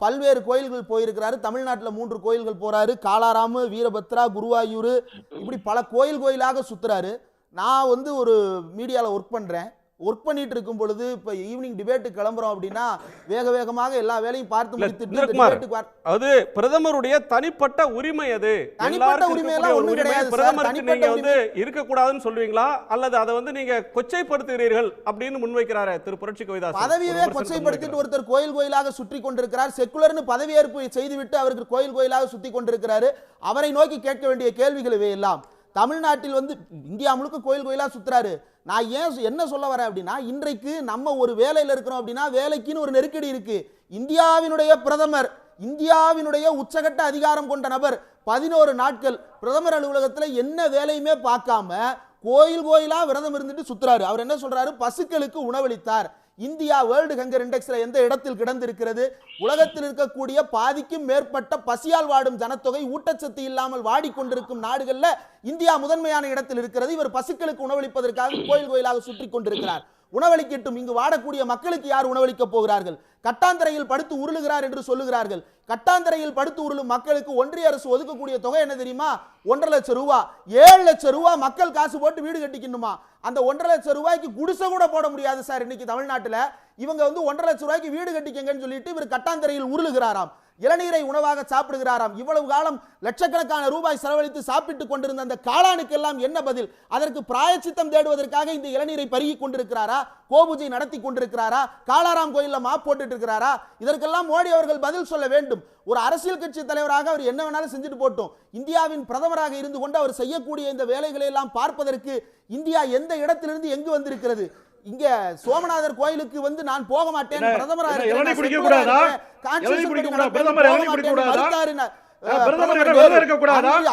Speaker 6: பல்வேறு கோயில்கள் போயிருக்கிறாரு. தமிழ்நாட்டில் 3 கோயில்கள் போறாரு, காலாராமு, வீரபத்ரா, குருவாயூர், இப்படி பல கோயிலாக சுத்துறாரு. நான் வந்து ஒரு மீடியாவில் ஒர்க் பண்ணிட்டு இருக்கும் பொழுது இப்ப ஈவினிங் டிபேட் கிளம்புறோம் அப்படின்னா வேகமாக எல்லா வேலையும் பார்த்து முடித்துட்டு,
Speaker 1: அது பிரதமருடைய தனிப்பட்ட உரிமை, அது
Speaker 6: தனிப்பட்ட உரிமை எல்லாம் ஒண்ணும் கிடையாது.
Speaker 1: பிரதமருக்கு நீங்க வந்து இருக்க கூடாதுன்னு சொல்வீங்களா அல்லது அதை வந்து நீங்க கொச்சைப்படுத்துகிறீர்கள் அப்படின்னு முன்வைக்கிறாரு திரு புரட்சி கவிதாசன்.
Speaker 6: பதவியவே கொச்சைப்படுத்திட்டு ஒருத்தர் கோயிலாக சுற்றி கொண்டிருக்கிறார். செக்குலர்னு பதவியேற்பு செய்துவிட்டு அவருக்கு கோயிலாக சுத்தி கொண்டிருக்கிறாரு. அவரை நோக்கி கேட்க வேண்டிய கேள்விகள் இவை எல்லாம். தமிழ்நாட்டில் வந்து இந்தியா முழுக்க கோயிலாக சுத்துறாரு. நான் ஏன் என்ன சொல்ல வரேன் அப்படின்னா, இன்றைக்கு நம்ம ஒரு வேலையில் இருக்கிறோம் அப்படின்னா வேலைக்குன்னு ஒரு நெருக்கடி இருக்கு. இந்தியாவினுடைய பிரதமர், இந்தியாவினுடைய உச்சகட்ட அதிகாரம் கொண்ட நபர் 11 நாட்கள் பிரதமர் அலுவலகத்தில் என்ன வேலையுமே பார்க்காம கோயிலா விரதம் இருந்துட்டு சுத்துறாரு. அவர் என்ன சொல்றாரு? பசுக்களுக்கு உணவளித்தார். இந்தியா வேர்ல்டு ஹங்கர் இண்டெக்ஸ்ல எந்த இடத்தில் கிடந்திருக்கிறது? உலகத்தில் இருக்கக்கூடிய பாதிக்கும் மேற்பட்ட பசியால் வாடும் ஜனத்தொகை, ஊட்டச்சத்து இல்லாமல் வாடிக்கொண்டிருக்கும் நாடுகள்ல இந்தியா முதன்மையான இடத்தில் இருக்கிறது. இவர் பசுக்களுக்கு உணவளிப்பதற்காக கோயிலாக சுற்றி கொண்டிருக்கிறார். உணவளிக்கட்டும், இங்கு வாடக்கூடிய மக்களுக்கு யார் உணவளிக்க போகிறார்கள்? கட்டாந்தரையில் படுத்து உருளுகிறார் என்று சொல்லுகிறார்கள். கட்டாந்தரையில் படுத்து உருளும் மக்களுக்கு ஒன்றிய அரசு ஒதுக்கக்கூடிய தொகை என்ன தெரியுமா? 1.5 லட்சம் ரூபாய். 7 லட்சம் ரூபாய் மக்கள் காசு போட்டு வீடு கட்டிக்கணுமா? அந்த 1.5 லட்சம் ரூபாய்க்கு குடிசை கூட போட முடியாது சார் இன்னைக்கு தமிழ்நாட்டில். இவங்க வந்து 1.5 லட்சம் ரூபாய்க்கு வீடு கட்டிக்கங்கன்னு சொல்லிட்டு இவர் கட்டாந்தரையில் உருளுகிறாராம், இளநீரை உணவாக சாப்பிடுகிறாராம். இவ்வளவு காலம் லட்சக்கணக்கான ரூபாய் செலவழித்து சாப்பிட்டுக் கொண்டிருந்த அந்த காளானுக்கெல்லாம் என்ன பதில்? அதற்கு பிராயச்சித்தம் தேடுவதற்காக இந்த இளநீரை பருகி கொண்டிருக்கிறாரா? கோபூஜை நடத்தி கொண்டிருக்கிறாரா? காளாராம் கோயில்ல மாப் போட்டுட்டு இருக்கிறாரா? இதற்கெல்லாம் மோடி அவர்கள் பதில் சொல்ல வேண்டும். ஒரு அரசியல் கட்சி தலைவராக அவர் என்ன வேணாலும் செஞ்சுட்டு போட்டோம். இந்தியாவின் பிரதமராக இருந்து கொண்டு அவர் செய்யக்கூடிய இந்த வேலைகளை எல்லாம் பார்ப்பதற்கு இந்தியா எந்த இடத்திலிருந்து எங்கு வந்திருக்கிறது? இங்க சோமநாதர் கோயிலுக்கு வந்து நான் போக மாட்டேன், பிரதமரா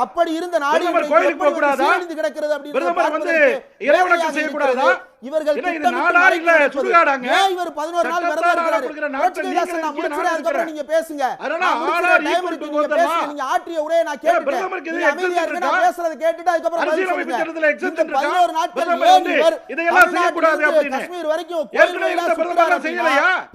Speaker 6: அப்படி இருந்த நாடு கிடக்கிறது அப்படின்னு இவர்கள் 11 நாள் விரதம் நீங்க பேசுங்க. நீங்க ஆற்றிய உரையை நான் கேட்டுட்டேன், பேசுறதை கேட்டுட்டு அதுக்கப்புறம் 11 நாட்கள் காஷ்மீர் வரைக்கும்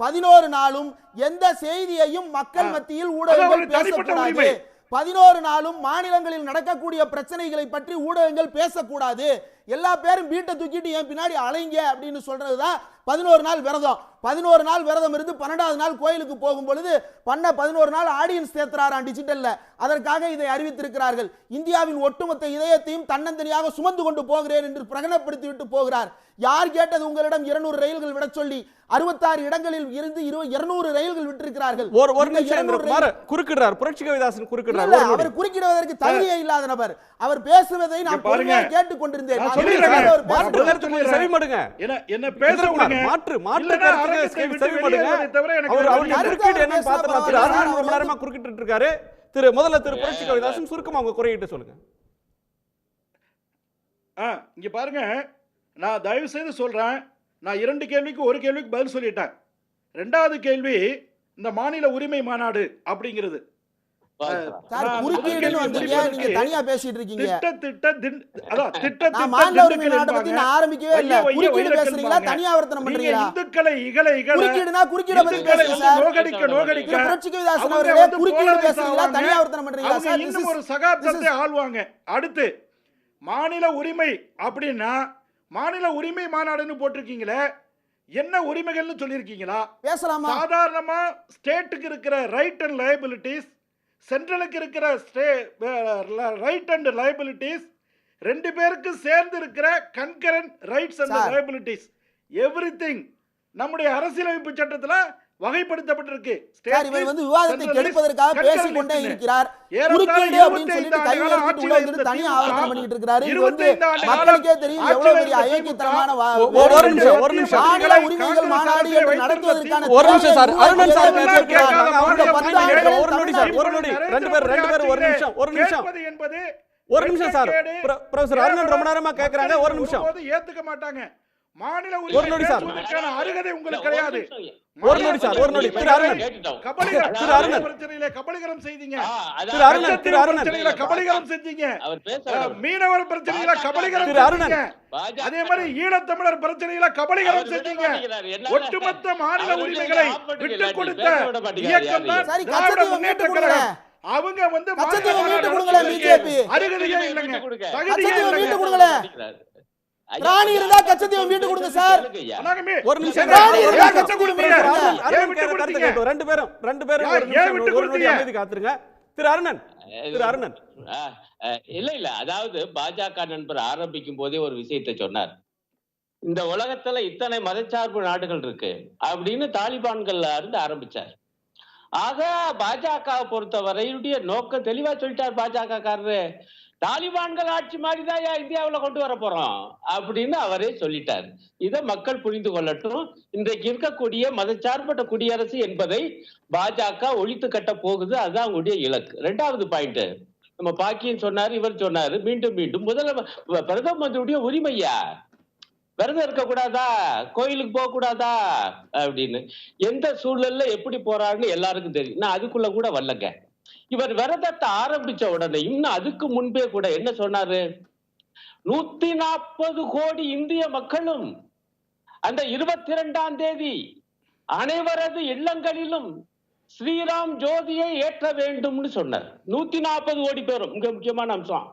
Speaker 6: 11 நாளும் எந்த செய்தியையும் மக்கள் மத்தியில் ஊடகங்கள் பேசக்கூடாது. 11 நாளும் மாநிலங்களில் நடக்கக்கூடிய பிரச்சனைகளை பற்றி ஊடகங்கள் பேசக்கூடாது. எல்லா பேரும் வீட்டை தூக்கிட்டு என் பின்னாடி அலைங்க அப்படின்னு சொல்றதுதான் 11 நாள் விரதம். 11 நாள் விரதம் இருந்து 12வது நாள் கோயிலுக்கு போகும் பொழுது பண்ண 11 நாள் ஆடியன்ஸ் சேர்த்துறாராம் டிஜிட்டல்ல. அதற்காக இதை அறிவித்திருக்கிறார்கள். இந்தியாவின் ஒட்டுமொத்த இதயத்தையும் தன்னந்தனியாக சுமந்து கொண்டு போகிறேன் என்று பிரகடனப்படுத்தி விட்டு போகிறார். யார் கேட்டது உங்களிடம் 200 ரயில்கள் விட சொல்லி? 66 இடங்களில் இருந்து 200 ரயில்கள் விட்டிருக்கிறார்கள்.
Speaker 1: ஒரு நிமிஷம் குறுக்கிடுறார், புரட்சி கவிதாசன் குறுக்கிடுறார்.
Speaker 6: அவர் குறுக்கிடுவதற்கு தகுதியே இல்லாத நபர். அவர் பேசுவதை நான் பொறுமையாக கேட்டுக் கொண்டிருந்தேன்.
Speaker 1: செவிமடுங்க,
Speaker 5: என்ன பேச விடுங்க.
Speaker 1: மாற்று கருத்துக்கு செவிமடுங்க. அவர் குறுக்கிட்டு என்ன பார்த்தா திரு அருணன் ரொம்ப நேரமா குறுக்கிட்டு இருக்காரு. முதல்ல திரு புரட்சி கவிதாசன் சுருக்கமா உங்க குறையிட்டு சொல்லுங்க.
Speaker 5: இங்க பாருங்க, நான் தயவு செய்து சொல்றேன், நான் 2 கேள்விக்கு 1 கேள்விக்கு பதில் சொல்லிட்டேன். 2வது கேள்வி இந்த மாநில உரிமை மாநாடு அப்படிங்கிறது.
Speaker 6: தனியா பேசிட்டு இருக்கீங்க.
Speaker 5: இந்துக்களை இகழ இகழ இன்னும் ஒரு சகாப்தத்தை ஆள்வாங்க. அடுத்து மாநில உரிமை அப்படின்னா மாநில உரிமை மாநாடுன்னு போட்டிருக்கீங்களே, என்ன உரிமைகள்னு சொல்லியிருக்கீங்களா?
Speaker 6: பேசலாமா?
Speaker 5: சாதாரணமா ஸ்டேட்டுக்கு இருக்கிற ரைட் அண்ட் லயபிலிட்டிஸ், சென்ட்ரலுக்கு இருக்கிற ரைட் அண்ட் லயபிலிட்டிஸ், 2 பேருக்கு சேர்ந்து இருக்கிற concurrent rights and liabilities, everything நம்முடைய அரசியலமைப்பு சட்டத்துல வகைப்படுத்தப்பட்டிருக்கு.
Speaker 6: இவர் வந்து விவாதத்தை கெடுப்பதற்காக பேசிக் கொண்டே இருக்கிறார். குறுக்கீடு அப்படின்னு சொல்லிட்டு கையில எடுத்து உள்ள வந்து தனியா ஆவணம் பண்ணிட்டு இருக்காரு. இது வந்து மக்களுக்கே தெரியும் எவ்வளவு பெரிய அயோக்கியத்தனமான
Speaker 1: ஒரு நிமிஷம்
Speaker 6: மாநில உரிமைகள் மாநாடு என்று நடத்துவதற்கான
Speaker 1: ஒரு நிமிஷம் சார், அருணன் சார் கேட்கிறாங்க. அவங்க 10 ஆண்டுகள் ஒரு நொடி சார், ஒரு நொடி, ரெண்டு பேர் ஒரு நிமிஷம் சார். ப்ரொஃபசர் அருணன் ரொம்ப நேரமா கேக்குறாங்க. ஒரு நிமிஷம்.
Speaker 5: ஏத்துக்க மாட்டாங்க. மாநில உரிமைக்கான அருகதை உங்களுக்கு கிடையாது.
Speaker 1: ஒரு நொடி சார், ஒரு நொடி. திரு அருணன்
Speaker 5: பிரச்சனையில கபலீகரம் செய்தீங்க.
Speaker 1: திரு அருணன்
Speaker 5: கபலீகரம் செஞ்சீங்க. மீனவர் பிரச்சனையில கபலீகரம் செஞ்சீங்க. அதே மாதிரி ஈழத்தமிழர் பிரச்சனையில கபலீகரம் செஞ்சீங்க. ஒட்டுமொத்த மாநில உரிமைகளை விட்டு கொடுத்த இயக்கம் தான் திராவிட முன்னேற்ற கழகம். அவங்க வந்து அருகதையே இல்லைங்க, தகுதியே இல்லைங்க.
Speaker 6: ராணி இருந்தா கச்சத்தீவு மீட்டு கொடுங்க சார்.
Speaker 1: ஒரு நிமிஷம். ரெண்டு பேரும் அமைதி காத்துருங்க. திரு அருணன்
Speaker 2: இல்ல அதாவது பாஜக நண்பர் ஆரம்பிக்கும் போதே ஒரு விஷயத்தை சொன்னார். இந்த உலகத்துல இத்தனை மதச்சார்பு நாடுகள் இருக்கு அப்படின்னு தாலிபான்கள்ல இருந்து ஆரம்பிச்சார். ஆக பாஜக பொறுத்தவரையுடைய நோக்கம் தெளிவா சொல்லிட்டார் பாஜக காரரு. தாலிபான்கள் ஆட்சி மாதிரிதான் இந்தியாவில் கொண்டு வர போறோம் அப்படின்னு அவரே சொல்லிட்டார். இதை மக்கள் புரிந்து கொள்ளட்டும். இன்றைக்கு இருக்கக்கூடிய மதச்சார்பற்ற குடியரசு என்பதை பாஜக ஒழித்து கட்ட போகுது. அதுதான் அவங்களுடைய இலக்கு. 2வது பாயிண்ட், நம்ம பாக்கியன் சொன்னாரு, இவர் சொன்னாரு, மீண்டும் முதல்ல பிரதம மந்திரியுடைய உரிமையா, விரதம் இருக்கக்கூடாதா, கோயிலுக்கு போக கூடாதா அப்படின்னு எந்த சூழல்ல எப்படி போறாருன்னு எல்லாருக்கும் தெரியும். நான் அதுக்குள்ள கூட வரலங்க. இவர் விரதத்தை ஆரம்பிச்ச உடனே இன்னும் அதுக்கு முன்பே கூட என்ன சொன்னாரு? 140 கோடி இந்திய மக்களும் அந்த 22ஆம் தேதி அனைவரது இல்லங்களிலும் ஸ்ரீராம் ஜோதியை ஏற்ற வேண்டும்னு சொன்னார். 140 கோடி பேரும். மிக முக்கியமான அம்சம்.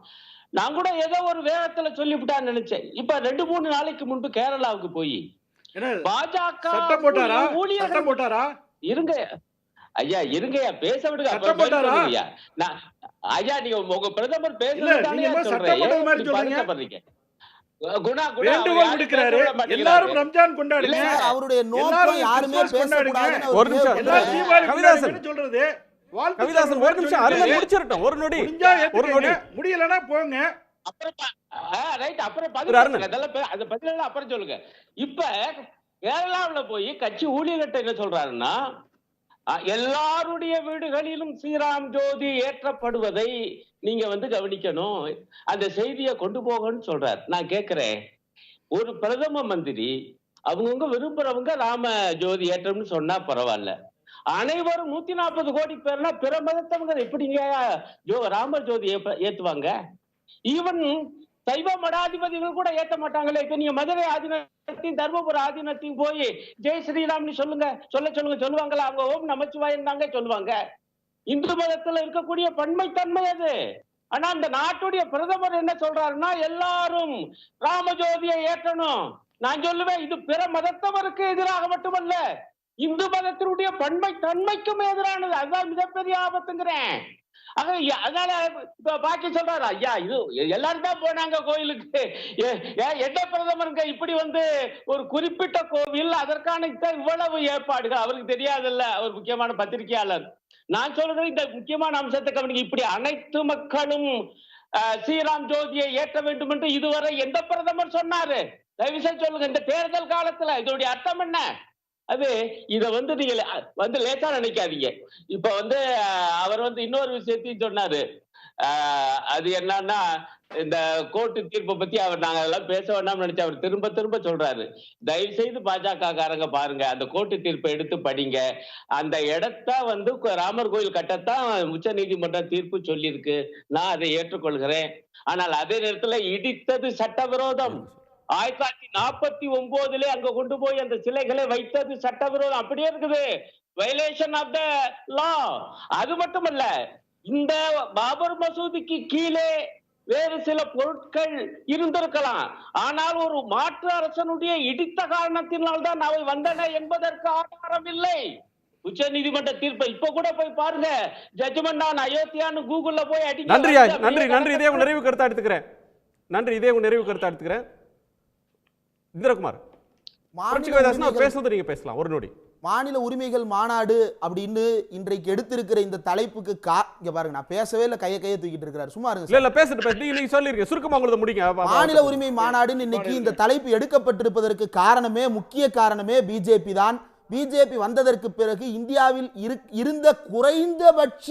Speaker 2: நான் கூட ஏதோ ஒரு வேகத்துல சொல்லிவிட்டான்னு நினைச்சேன். இப்ப 2-3 நாளைக்கு முன்பு கேரளாவுக்கு போய் பாஜக
Speaker 5: போட்டாரா?
Speaker 2: இருங்க ஐயா, இருங்கய்யா, பேச விடுங்க ஐயா. நீங்க உங்க பிரதமர் பேசுறீங்க.
Speaker 5: எல்லாரும் ரம்ஜான் கொண்டாடுங்க.
Speaker 6: அவருடைய நோக்கம் யாருமே பேசக்கூடாதுன்னு
Speaker 1: ஒரு நிமிஷம்
Speaker 5: சொல்றது.
Speaker 1: கவிதாசன் ஒரு நிமிஷம், அருணன் முடிச்சிரட்டும். ஒரு நொடி
Speaker 5: முடியலன்னா போங்க.
Speaker 2: அப்புறம் சொல்லுங்க. இப்ப கேரளாவுல போய் கட்சி ஊழியர்கிட்ட என்ன சொல்றாருன்னா, எல்லாருடைய வீடுகளிலும் ஸ்ரீராம் ஜோதி ஏற்றப்படுவதை நீங்க வந்து கவனிக்கணும், அந்த செய்தியை கொண்டு போகணும்னு சொல்றாரு. நான் கேட்கிறேன், ஒரு பிரதம மந்திரி அவங்கவுங்க விரும்புறவங்க ராம ஜோதி ஏற்றம்னு சொன்னா பரவாயில்ல. அனைவரும் 140 கோடி பேர்னா பிற மதத்தவங்க எப்படிங்க ராம ஜோதி ஏத்துவாங்க? ஈவன் சைவ மடாதிபதிகள் கூட ஏற்ற மாட்டாங்களே. இப்ப நீங்க மதுரை ஆதீனத்தையும் தர்மபுர ஆதீனத்தையும் போய் ஜெய் ஸ்ரீராம்னு சொல்லுவாங்களா? அவங்க ஓம் நமச்சிவாயன் தாங்க சொல்லுவாங்க. இந்து மதத்துல இருக்கக்கூடிய பன்மைத்தன்மை அது. ஆனா அந்த நாட்டுடைய பிரதமர் என்ன சொல்றாருன்னா எல்லாரும் ராமஜோதியை ஏற்றணும். நான் சொல்லுவேன், இது பிற மதத்தவருக்கு எதிராக மட்டுமல்ல, இந்து மதத்தினுடைய பன்மை தன்மைக்கும் எதிரானது. அதுதான் மிகப்பெரிய ஆபத்துங்கிறேன். அதனால பாக்கி சொல்றாரு, ஐயா இது எல்லாரும் தான் போனாங்க கோயிலுக்கு, எந்த பிரதமருங்க இப்படி ஒரு குறிப்பிட்ட கோவில் அதற்கான இவ்வளவு ஏற்பாடுகள் அவருக்கு தெரியாதுல்ல, அவர் முக்கியமான பத்திரிகையாளர். நான் சொல்றது இந்த முக்கியமான அம்சத்தை கவனிக்க. இப்படி அனைத்து மக்களும் ஸ்ரீராம் ஜோதியை ஏற்ற வேண்டும் என்று இதுவரை எந்த பிரதமர் சொன்னாரு? தயவு செய்து சொல்லுங்க. இந்த தேர்தல் காலத்துல இதோடைய அர்த்தம் என்ன? அது இத நீங்க லேசா நினைக்காதீங்க. இப்ப அவர் இன்னொரு விஷயத்தையும் சொன்னாரு. அது என்னன்னா, இந்த கோர்ட்டு தீர்ப்பை பத்தி நாங்க அதெல்லாம் பேச வேண்டாம்னு நினைச்சு அவர் திரும்ப திரும்ப சொல்றாரு. தயவு செய்து பாஜக காரங்க பாருங்க, அந்த கோர்ட்டு தீர்ப்பை எடுத்து படிங்க. அந்த இடத்த ராமர் கோயில் கட்டத்தான் உச்ச நீதிமன்றம் தீர்ப்பு சொல்லியிருக்கு. நான் அதை ஏற்றுக்கொள்கிறேன். ஆனால் அதே நேரத்துல இடித்தது சட்டவிரோதம். 1949 அங்க கொண்டு போய் அந்த சிலைகளை வைத்தது சட்டவிரோதம். அப்படியே இருக்குது, வயலேஷன் ஆஃப் த லா. அது மட்டுமல்ல, இந்த பாபர் மசூதிக்கு கீழே வேறு சில பொருட்கள் இருந்திருக்கலாம். ஆனால் ஒரு மாற்று அரசனுடைய இடித்த காரணத்தினால் தான் அவை வந்தன என்பதற்கு ஆதாரம் இல்லை. உச்ச நீதிமன்ற தீர்ப்பை இப்ப கூட போய் பாருங்க. ஜட்ஜ்மெண்ட் ஆன் அயோத்தியான்னு கூகுள்ல போய் அடிக்க.
Speaker 1: நன்றி. இதே உங்க நிறைவு கருத்தா எடுத்துக்கிறேன். இந்திரகுமார், பேசுறது நீங்க பேசலாம். ஒரு நொடி.
Speaker 6: மாநில உரிமைகள் மாநாடு அப்படின்னு இன்றைக்கு எடுத்திருக்கிற இந்த தலைப்புக்கு இங்க பாருங்க, நான் பேசவே இல்ல, கையை தூக்கிட்டு இருக்காரு. சும்மா இருங்க.
Speaker 1: இல்ல பேசிட்டு நீங்க சொல்லிருக்கீங்க, சுருக்கமா உங்களுக்கு முடிங்க.
Speaker 6: மாநில உரிமை மாநாடுன்னு இன்னைக்கு இந்த தலைப்பு எடுக்கப்பட்டிருப்பதற்கு முக்கிய காரணமே பிஜேபி தான். பிஜேபி வந்ததற்கு பிறகு இந்தியாவில் இருந்த குறைந்தபட்ச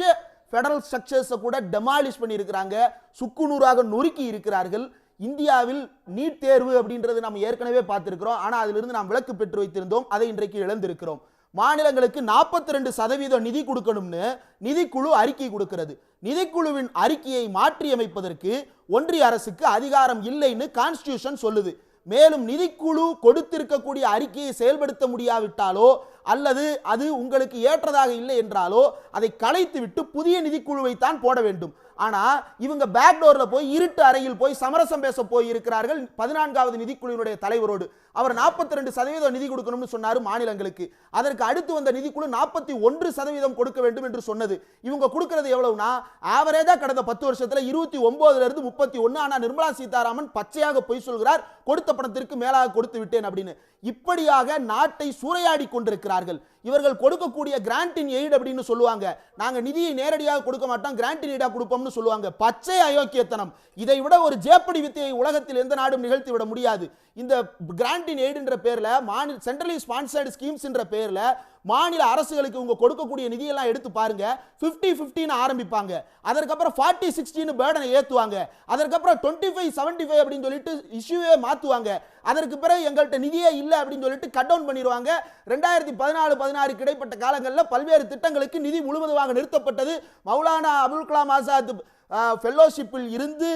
Speaker 6: பெடரல் ஸ்ட்ரக்சர்ஸை கூட டெமாலிஷ் பண்ணி இருக்கிறாங்க, சுக்குநூறாக நொறுக்கி இருக்கிறார்கள். இந்தியாவில் நீட் தேர்வு அப்படின்றது நாம் ஏற்கனவே பார்த்திருக்கிறோம். ஆனால் அதிலிருந்து நாம் விலக்கு பெற்று வைத்திருந்தோம், அதை இன்றைக்கு இழந்திருக்கிறோம். மாநிலங்களுக்கு 42% நிதி கொடுக்கணும்னு நிதிக்குழு அறிக்கை கொடுக்கிறது. நிதிக்குழுவின் அறிக்கையை மாற்றியமைப்பதற்கு ஒன்றிய அரசுக்கு அதிகாரம் இல்லைன்னு கான்ஸ்டிடியூஷன் சொல்லுது. மேலும் நிதிக்குழு கொடுத்திருக்கக்கூடிய அறிக்கையை செயல்படுத்த முடியாவிட்டாலோ அல்லது அது உங்களுக்கு ஏற்றதாக இல்லை என்றாலோ அதை கலைத்து விட்டு புதிய நிதிக்குழுவை தான் போட வேண்டும். ஆனா இவங்க பேக்டோர்ல போய் இருட்டு அறையில் போய் சமரசம் பேச போய் இருக்கிறார்கள் 14வது நிதிக்குழுவினுடைய தலைவரோடு. அவர் 42% நிதி கொடுக்கணும்னு சொன்னாரு மாநிலங்களுக்கு. அதற்கு அடுத்து வந்த நிதிக்குழு 41% கொடுக்க வேண்டும் என்று சொன்னது. இவங்க கொடுக்கிறது எவ்வளவுனா ஆவரேஜா கடந்த 10 வருஷத்துல 29 இருந்து 31. ஆனா நிர்மலா சீதாராமன் பச்சையாக பொய் சொல்கிறார், கொடுத்த பணத்திற்கு மேலாக கொடுத்து விட்டேன் அப்படின்னு. இப்படியாக நாட்டை சூறையாடி கொண்டிருக்கிறார்கள். இவர்கள் கொடுக்கக்கூடிய கிராண்ட் இன் எய்ட் அப்படின்னு சொல்லுவாங்க. நாங்க நிதியை நேரடியாக கொடுக்க மாட்டோம், கிராண்ட் இன் எய்டா கொடுப்போம்னு சொல்லுவாங்க. பச்சை அயோக்கியத்தனம். இதை விட ஒரு ஜேப்படி வித்தையை உலகத்தில் எந்த நாடும் நிகழ்த்தி விட முடியாது. இந்த கிராண்ட் இன் எய்ட் என்ற பேர்ல மாநில சென்ட்ரலி ஸ்பான்சர்டு ஸ்கீம்ஸ் என்ற பேர்ல மாநில அரசுகளுக்கு இவங்க கொடுக்கக்கூடிய நிதியெல்லாம் எடுத்து பாருங்க. 50-50 ஆரம்பிப்பாங்க, அதற்கப்புறம் 40-60 பேர்டனை ஏத்துவாங்க, அதற்கப்புறம் 25-75 அப்படின்னு சொல்லிட்டு இஷ்யூவே மாத்துவாங்க. அதற்கு பிறகு எங்கள்கிட்ட நிதியே இல்லை அப்படின்னு சொல்லிட்டு கட் டவுன் பண்ணிடுவாங்க. 2014-16 இடைப்பட்ட காலங்களில் பல்வேறு திட்டங்களுக்கு நிதி முழுவதுமாக நிறுத்தப்பட்டது. மௌலானா அபுல் கலாம் ஆசாத் ஃபெல்லோஷிப்பில் இருந்து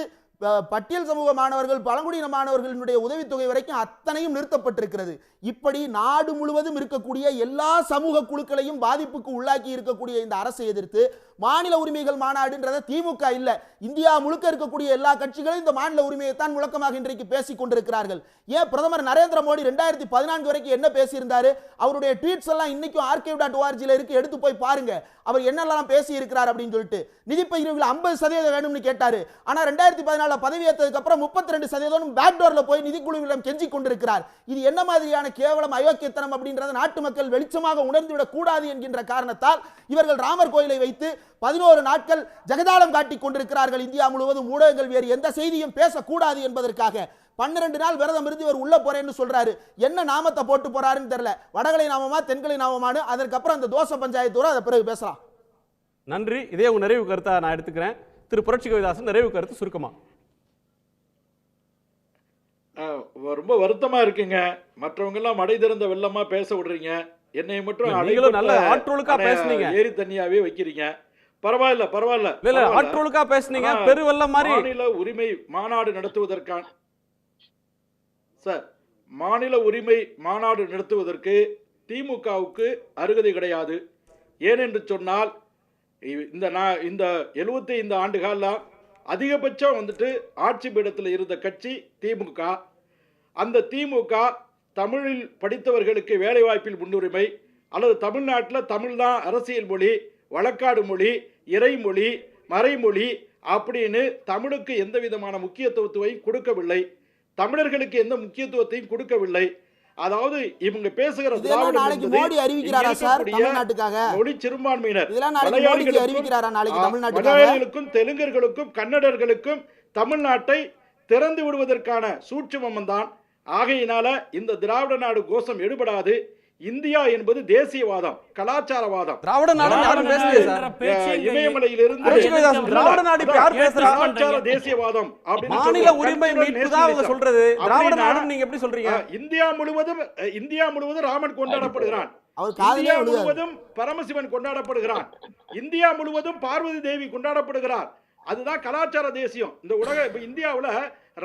Speaker 6: பட்டியல் சமூக மாணவர்கள், பழங்குடியின மாணவர்களுடைய உதவித்தொகை வரைக்கும் அத்தனையும் நிறுத்தப்பட்டிருக்கிறது. இப்படி நாடு முழுவதும் இருக்கக்கூடிய எல்லா சமூக குழுக்களையும் பாதிப்புக்கு உள்ளாக்கி இருக்கக்கூடிய இந்த அரசை எதிர்த்து மாநில உரிமைகள் மாநாடுன்றத திமுக இல்ல, இந்தியா முழுக்க இருக்கக்கூடிய எல்லா கட்சிகளும் இந்த மாநில உரிமையை தான் முழக்கமாக இன்றைக்கு பேசிக் கொண்டிருக்கிறார்கள். ஏன் பிரதமர் நரேந்திர மோடி 2014 வரைக்கும் என்ன பேசியிருந்தாரு? அவருடைய ட்வீட்ஸ் எல்லாம் இன்னைக்கும் archive.org இருக்கு, எடுத்து போய் பாருங்க அவர் என்னெல்லாம் பேசி இருக்கிறார் அப்படின்னு சொல்லிட்டு. நிதி பகிர்வில் 50% வேணும்னு கேட்டாரு. ஆனா 2014 பதவி ஏற்றதுக்கு அப்புறம் 32% பேக்டோர்ல போய் நிதிக்குழுவிடம் கெஞ்சி கொண்டிருக்கிறார். இது என்ன மாதிரியான கேவலம் அயோக்கியத்தனம் அப்படின்றத நாட்டு மக்கள் வெளிச்சமாக உணர்ந்துவிடக் கூடாது என்கின்ற காரணத்தால் இவர்கள் ராமர் கோயிலை வைத்து 11 நாட்கள் ஜெகதாளம் காட்டிக் கொண்டிருக்கிறார்கள். இந்தியா முழுவதும் ஊடகங்கள் வேறு எந்த செய்தியும் பேசக்கூடாது என்பதற்காக 12 நாள் விரதம் இருந்து இவர் உள்ள போறேன்னு சொல்றாரு. என்ன நாமத்தை போட்டு போறாருன்னு தெரியல, வடகலை நாமமா தென்கலை நாமமானு. அதற்கப்புறம் அந்த தோசை பஞ்சாயத்தோட அதை பிறகு பேசலாம்.
Speaker 1: நன்றி. இதே உங்க நிறைவு கருத்தா நான் எடுத்துக்கிறேன். திரு புரட்சி கவிதாசன், நிறைவு கருத்து சுருக்கமா.
Speaker 5: ரொம்ப வருத்தமா இருக்குங்க, மற்றவங்க எல்லாம் மடை திறந்த வெள்ளமா பேச விடுறீங்க, என்னை மட்டும்
Speaker 1: நல்ல ஆற்றலுக்கா பேசுனீங்க,
Speaker 5: ஏரி தண்ணியாவே வைக்கிறீங்க. பரவாயில்ல பரவாயில்ல,
Speaker 1: ஆற்றலுக்கா பேசுனீங்க, பெருவெள்ளம் மாதிரி.
Speaker 5: மாநில உரிமை மாநாடு நடத்துவதற்கான சார் மாநில உரிமை மாநாடு நடத்துவதற்கு திமுகவுக்கு அருகதை கிடையாது. ஏனென்று சொன்னால் இந்த 75 ஆண்டுகால அதிகபட்சம் வந்துட்டு ஆட்சி பீடத்தில் இருந்த கட்சி திமுக. அந்த திமுக தமிழில் படித்தவர்களுக்கு வேலைவாய்ப்பில் முன்னுரிமை, அல்லது தமிழ்நாட்டில் தமிழ் தான் அரசியல் மொழி, வழக்காடு மொழி, இறைமொழி, மறைமொழி அப்படின்னு தமிழுக்கு எந்த விதமான முக்கியத்துவத்தையும் கொடுக்கவில்லை. தமிழர்களுக்கு எந்த முக்கியத்துவத்தையும் கொடுக்கவில்லை. அதாவது இவங்க பேசுகிற மொழி சிறுபான்மையினர் மலையாளிகளுக்கும் தெலுங்கர்களுக்கும் கன்னடர்களுக்கும் தமிழ்நாட்டை திறந்து விடுவதற்கான சூட்சுமம் தான். ஆகையினால இந்த திராவிட நாடு கோஷம் எடுபடாது. இந்தியா என்பது தேசியவாதம், கலாச்சாரவாதம்.
Speaker 7: திராவிட நாடு யாரும் பேசலையே சார்.
Speaker 5: இமயமலையிலிருந்து
Speaker 7: திராவிட நாடு இப்ப யார் பேசுறா?
Speaker 5: கலாச்சார தேசியவாதம் அப்படின்னு
Speaker 7: மாநில உரிமை மீட்பு தான் அவங்க சொல்றது. திராவிட நாடு நீங்க எப்படி சொல்றீங்க?
Speaker 5: இந்தியா முழுவதும் ராமன் கொண்டாடப்படுகிறான். இந்தியா முழுவதும் பரமசிவன் கொண்டாடப்படுகிறான். இந்தியா முழுவதும் பார்வதி தேவி கொண்டாடப்படுகிறார். அதுதான் கலாச்சார தேசியம். இந்த உலக இந்தியாவில்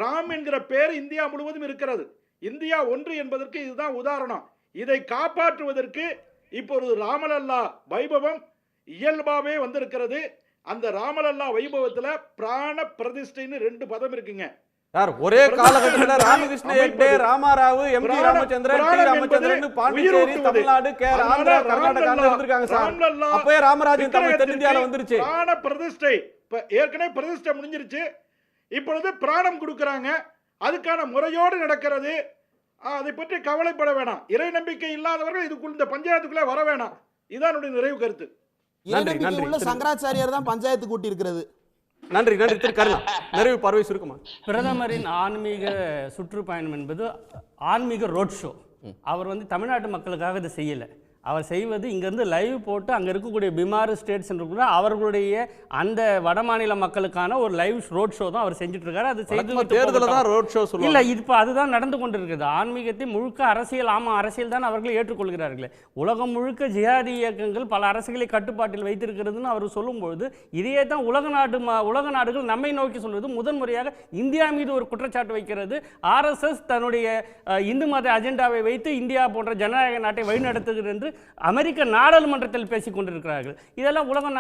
Speaker 5: ராம் என்கிற பேர் இந்தியா முழுவதும் இருக்கிறது. இந்தியா ஒன்று என்பதற்கு இதுதான் உதாரணம். இதை காப்பாற்றுவதற்கு இப்பொழுது ராமலல்லா வைபவம் இயல்பாவே வந்திருக்கிறது. அந்த ராமலல்லா வைபவத்துல பிராண பிரதிஷ்டைன்னு 2 பதம் இருக்குங்க.
Speaker 7: சார், ஒரே காலகட்டத்தில் ராமகிருஷ்ண ஹெக்டே, ராமாராவு, எம்பி ராமச்சந்திரன், டி ராமச்சந்திரன் பாண்டிச்சேரி, தமிழ்நாடு, ஆந்திரா, கர்நாடகால இருந்திருக்காங்க சார். அப்பவே ராமராஜன் தமிழ் தென்னிந்தியால வந்துருச்சு.
Speaker 5: பிராண பிரதிஷ்டை ஏற்கனவே பிரதிஷ்டை முடிஞ்சிருச்சு. இப்பொழுது பிராணம் கொடுக்கறாங்க. அதுக்கான முறையோடு நடக்கிறது. அதை பற்றி கவலைப்பட வேணாம். இறை நம்பிக்கை இல்லாதவர்கள் இதுக்குள்ள இந்த பஞ்சாயத்துக்குள்ளே வர வேணாம். இதான் நிறைவு கருத்து.
Speaker 6: சங்கராச்சாரியார் தான் பஞ்சாயத்து கூட்டி இருக்கிறது.
Speaker 7: நன்றி நன்றி திரு கருணா. நிறைவு பார்வை சுருக்குமா?
Speaker 4: பிரதமரின் ஆன்மீக சுற்றுப்பயணம் என்பது ஆன்மீக ரோட் ஷோ. அவர் தமிழ்நாட்டு மக்களுக்காக இதை செய்யலை. அவர் செய்வது இங்கேருந்து லைவ் போட்டு அங்கே இருக்கக்கூடிய பிமார் ஸ்டேட்ஸ் கூட அவர்களுடைய அந்த வட மாநில மக்களுக்கான ஒரு லைவ் ரோட் ஷோ தான் அவர் செஞ்சுட்டு இருக்காரு. அது செய்து இல்லை, இப்போ அதுதான் நடந்து கொண்டு இருக்குது. ஆன்மீகத்தை முழுக்க அரசியல், ஆமாம் அரசியல் தான் அவர்கள் ஏற்றுக்கொள்கிறார்களே. உலகம் முழுக்க ஜிஹாதி இயக்கங்கள் பல அரசுகளை கட்டுப்பாட்டில் வைத்திருக்கிறதுன்னு அவர் சொல்லும்பொழுது இதையே தான் உலக நாடுகள் நம்மை நோக்கி சொல்வது. முதன்முறையாக இந்தியா மீது ஒரு குற்றச்சாட்டு வைக்கிறது. RSS தன்னுடைய இந்து மத அஜெண்டாவை வைத்து இந்தியா போன்ற ஜனநாயக நாட்டை வழிநடத்துகிறது என்று அமெரிக்க நாடாளுமன்றத்தில் பேசிக் கொண்டிருக்கிறார்கள். இதெல்லாம் உலக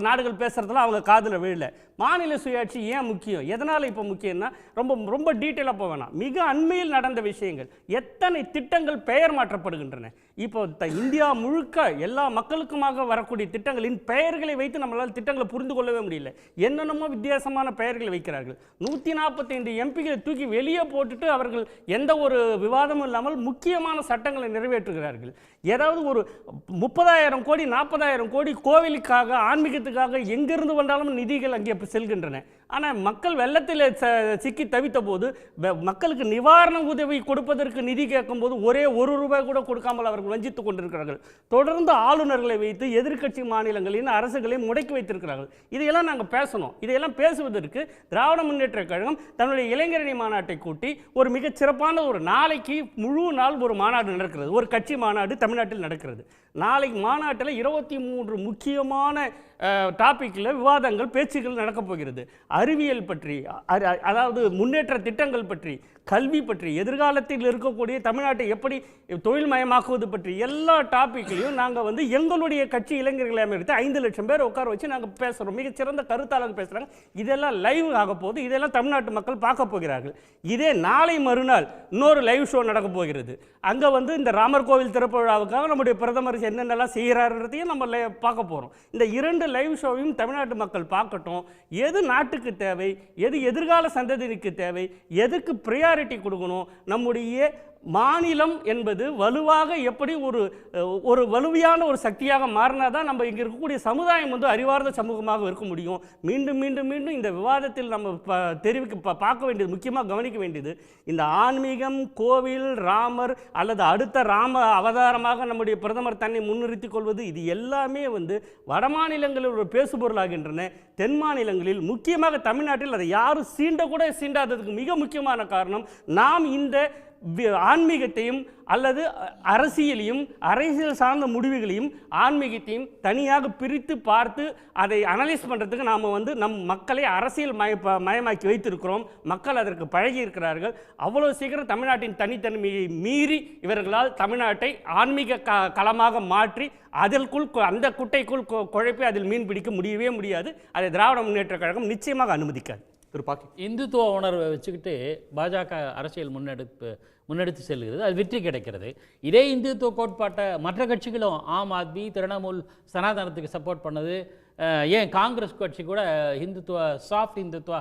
Speaker 4: நாடுகள் பேசுறதுல அவங்க காதுல விழல. மாநில சுயாட்சி ஏன் முக்கியம், எதனால இப்போ முக்கியம்னா ரொம்ப டீட்டெயிலாக போக வேணாம். மிக அண்மையில் நடந்த விஷயங்கள், எத்தனை திட்டங்கள் பெயர் மாற்றப்படுகின்றன. இப்போ இந்தியா முழுக்க எல்லா மக்களுக்குமாக வரக்கூடிய திட்டங்களின் பெயர்களை வைத்து நம்மளால் திட்டங்களை புரிந்து கொள்ளவே முடியல. என்னென்னமோ வித்தியாசமான பெயர்களை வைக்கிறார்கள். 145 எம்பிகளை தூக்கி வெளியே போட்டுட்டு அவர்கள் எந்த ஒரு விவாதமும் இல்லாமல் முக்கியமான சட்டங்களை நிறைவேற்றுகிறார்கள். ஏதாவது ஒரு 30,000 கோடி 40,000 கோடி கோவிலுக்காக, ஆன்மீகத்துக்காக எங்கிருந்து வந்தாலும் நிதிகள் அங்கே செல்கின்றன. ஆனால் மக்கள் வெள்ளத்தில் சிக்கி தவித்த போது மக்களுக்கு நிவாரண உதவி கொடுப்பதற்கு நிதி கேட்கும் போது ஒரே ₹1 கூட கொடுக்காமல் அவர்கள் வஞ்சித்துக் கொண்டிருக்கிறார்கள். தொடர்ந்து ஆளுநர்களை வைத்து எதிர்க்கட்சி மாநிலங்களின் அரசுகளை முடக்கி வைத்திருக்கிறார்கள். இதையெல்லாம் நாங்கள் பேசணும். இதையெல்லாம் பேசுவதற்கு திராவிட முன்னேற்ற கழகம் தன்னுடைய இளைஞரணி மாநாட்டை கூட்டி ஒரு மிகச் சிறப்பான ஒரு நாளைக்கு முழு நாள் ஒரு மாநாடு நடக்கிறது. ஒரு கட்சி மாநாடு தமிழ்நாட்டில் நடக்கிறது. நாளைக்கு மாநாட்டில் 23 முக்கியமான டாபிக்கில் விவாதங்கள், பேச்சுக்கள் நடக்கப் போகிறது. அறிவியல் பற்றி, அதாவது முன்னேற்ற திட்டங்கள் பற்றி, கல்வி பற்றி, எதிர்காலத்தில் இருக்கக்கூடிய தமிழ்நாட்டை எப்படி தொழில் மயமாக்குவது பற்றி எல்லா டாபிக்லையும் நாங்கள் எங்களுடைய கட்சி இளைஞர்களை அமைத்து 5 லட்சம் பேர் உட்கார வச்சு நாங்கள் பேசுகிறோம். மிகச்சிறந்த கருத்தாளர்கள் பேசுகிறாங்க. இதெல்லாம் லைவ் ஆக போகுது. இதெல்லாம் தமிழ்நாட்டு மக்கள் பார்க்க போகிறார்கள். இதே நாளை மறுநாள் இன்னொரு லைவ் ஷோ நடக்க போகிறது. அங்கே இந்த ராமர் கோவில் திறப்பு விழாவுக்காக நம்முடைய பிரதமர் என்னென்னலாம் செய்கிறாருன்றதையும் நம்ம பார்க்க போகிறோம். இந்த 2 லைவ் ஷோவையும் தமிழ்நாட்டு மக்கள் பார்க்கட்டும். எது நாட்டுக்கு தேவை, எது எதிர்கால சந்ததிக்கு தேவை, எதுக்கு ப்ரையாரிட்டி கொடுக்கணும், நம்முடைய மாநிலம் என்பது வலுவாக எப்படி ஒரு வலுவையான ஒரு சக்தியாக மாறினா தான் நம்ம இங்கே இருக்கக்கூடிய சமுதாயம் அறிவார்ந்த சமூகமாக இருக்க முடியும். மீண்டும் மீண்டும் மீண்டும் இந்த விவாதத்தில் நம்ம பார்க்க வேண்டியது, முக்கியமாக கவனிக்க வேண்டியது, இந்த ஆன்மீகம், கோவில், ராமர் அல்லது அடுத்த ராம அவதாரமாக நம்முடைய பிரதமர் தன்னை முன்னிறுத்திக் கொள்வது, இது எல்லாமே வட மாநிலங்களில் ஒரு பேசுபொருளாகின்றன. தென் மாநிலங்களில், முக்கியமாக தமிழ்நாட்டில் அதை யாரும் சீண்டக்கூட சீண்டாததுக்கு மிக முக்கியமான காரணம் நாம் இந்த ஆன்மீகத்தையும் அல்லது அரசியலையும் அரசியல் சார்ந்த முடிவுகளையும் ஆன்மீகத்தையும் தனியாக பிரித்து பார்த்து அதை அனலைஸ் பண்ணுறதுக்கு நாம் நம் மக்களை அரசியல் மயமாக்கி வைத்திருக்கிறோம். மக்கள் அதற்கு பழகி இருக்கிறார்கள். அவ்வளோ சீக்கிரம் தமிழ்நாட்டின் தனித்தன்மையை மீறி இவர்களால் தமிழ்நாட்டை ஆன்மீக களமாக மாற்றி அதற்குள் அந்த குட்டைக்குள் குழப்பி அதில் மீன் பிடிக்க முடியவே முடியாது. அதை திராவிட முன்னேற்றக் கழகம் நிச்சயமாக அனுமதிக்காது.
Speaker 3: இந்துத்துவ உணர்வை வச்சுக்கிட்டு பாஜக அரசியல் முன்னெடுத்து செல்கிறது, அது வெற்றி கிடைக்கிறது. இதே இந்துத்துவ கோட்பாட்டை மற்ற கட்சிகளும் ஆம் ஆத்மி, திரிணாமுல், சனாதனத்துக்கு சப்போர்ட் பண்ணது, ஏன் காங்கிரஸ் கட்சி கூட இந்துத்துவ சாஃப்ட் இந்துத்துவ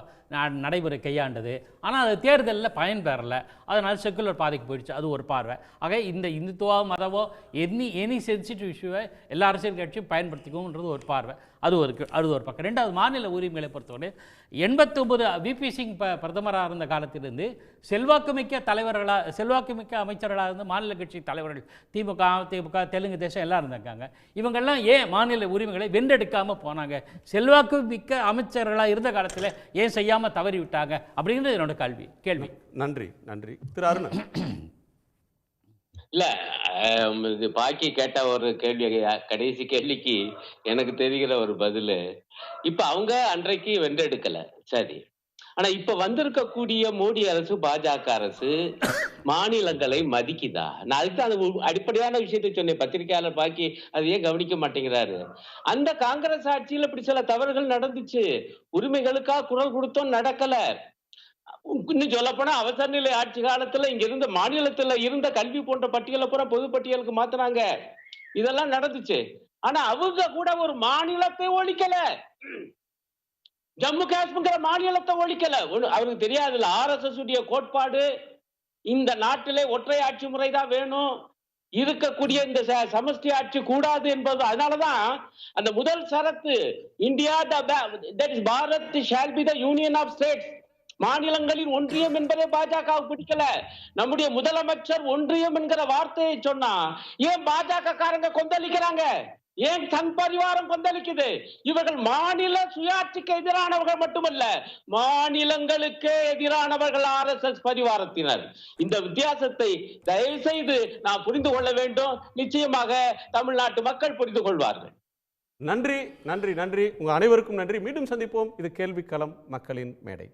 Speaker 3: நடைமுறை கையாண்டது. ஆனால் அது தேர்தலில் பயன் பெறலை, அதனால் செக்குலர் பாதைக்கு போயிடுச்சு. அது ஒரு பார்வை. ஆக இந்த இந்துத்துவ மதவோ எனி சென்சிட்டிவ் இஷ்யூவை எல்லா அரசியல் கட்சியும் பயன்படுத்திக்கும்ன்றது ஒரு பார்வை. அது ஒரு பக்கம். ரெண்டாவது, மாநில உரிமைகளை பொறுத்தவரை 89 விபி சிங் பிரதமராக இருந்த காலத்திலிருந்து செல்வாக்குமிக்க அமைச்சர்களாக இருந்த மாநில கட்சி தலைவர்கள் திமுக, தெலுங்கு தேசம் எல்லாம் இருந்திருக்காங்க. இவங்கெல்லாம் ஏன் மாநில உரிமைகளை வென்றெடுக்காமல் போனாங்க? செல்வாக்கு மிக்க அமைச்சர்களாக இருந்த காலத்தில் ஏன் செய்யாமல் தவறி விட்டாங்க அப்படிங்கிறது என்னோட கேள்வி.
Speaker 1: நன்றி. திரு அருண்.
Speaker 2: இல்ல, இது பாக்கி கேட்ட ஒரு கேள்வி, கடைசி கேள்விக்கு எனக்கு தெரிகிற ஒரு பதில், இப்ப அவங்க அன்றைக்கு வென்றெடுக்கல, சரி. ஆனா இப்ப வந்திருக்கக்கூடிய மோடி அரசு, பாஜக அரசு மாநிலங்களை மதிக்குதா? நான் அதுக்கு அந்த அடிப்படையான விஷயத்தை சொன்னேன். பத்திரிகையாளர் பாக்கி அது ஏன் கவனிக்க மாட்டேங்கிறாரு? அந்த காங்கிரஸ் ஆட்சியில் இப்படி சில தவறுகள் நடந்துச்சு. உரிமைகளுக்காக குரல் கொடுத்தோம், நடக்கல. இன்னும் சொல்ல போனா அவசர நிலை ஆட்சி காலத்துல இங்க இருந்த மாநிலத்துல இருந்த கல்வி போன்ற பட்டியலை பூரா பொது பட்டியலுக்கு மாத்தினாங்க. இதெல்லாம் நடந்துச்சு. ஆனா அவங்க கூட ஒரு மாநிலத்தை ஒழிக்கல. ஜம்மு காஷ்மீர் மாநிலத்தை ஒழிக்கல. அவருக்கு தெரியாதுல்ல, RSS உடைய கோட்பாடு இந்த நாட்டிலே ஒற்றை ஆட்சி முறைதான் வேணும், இருக்கக்கூடிய இந்த சமஷ்டி ஆட்சி கூடாது என்பது. அதனாலதான் அந்த முதல் சரத்து India Bharat shall be the union of states, மாநிலங்களின் ஒன்றியம் என்பதை பாஜக பிடிக்கல. நம்முடைய முதலமைச்சர் ஒன்றியம் என்கிற வார்த்தையை சொன்னா ஏன் பாஜக காரங்க கொந்தளிக்கிறாங்க? ஏன் சங் பரிவாரம் கொந்தளிக்குது? இவர்கள் மாநில சுயாட்சிக்கு எதிரானவர்கள் மட்டுமல்ல, மாநிலங்களுக்கு எதிரானவர்கள் RSS பரிவாரத்தினர். இந்த வித்தியாசத்தை தயவு செய்து நாம் புரிந்து கொள்ள வேண்டும். நிச்சயமாக தமிழ்நாட்டு மக்கள் புரிந்து கொள்வார்கள்.
Speaker 1: நன்றி. உங்க அனைவருக்கும் நன்றி. மீண்டும் சந்திப்போம். இது கேள்விக்களம், மக்களின் மேடை.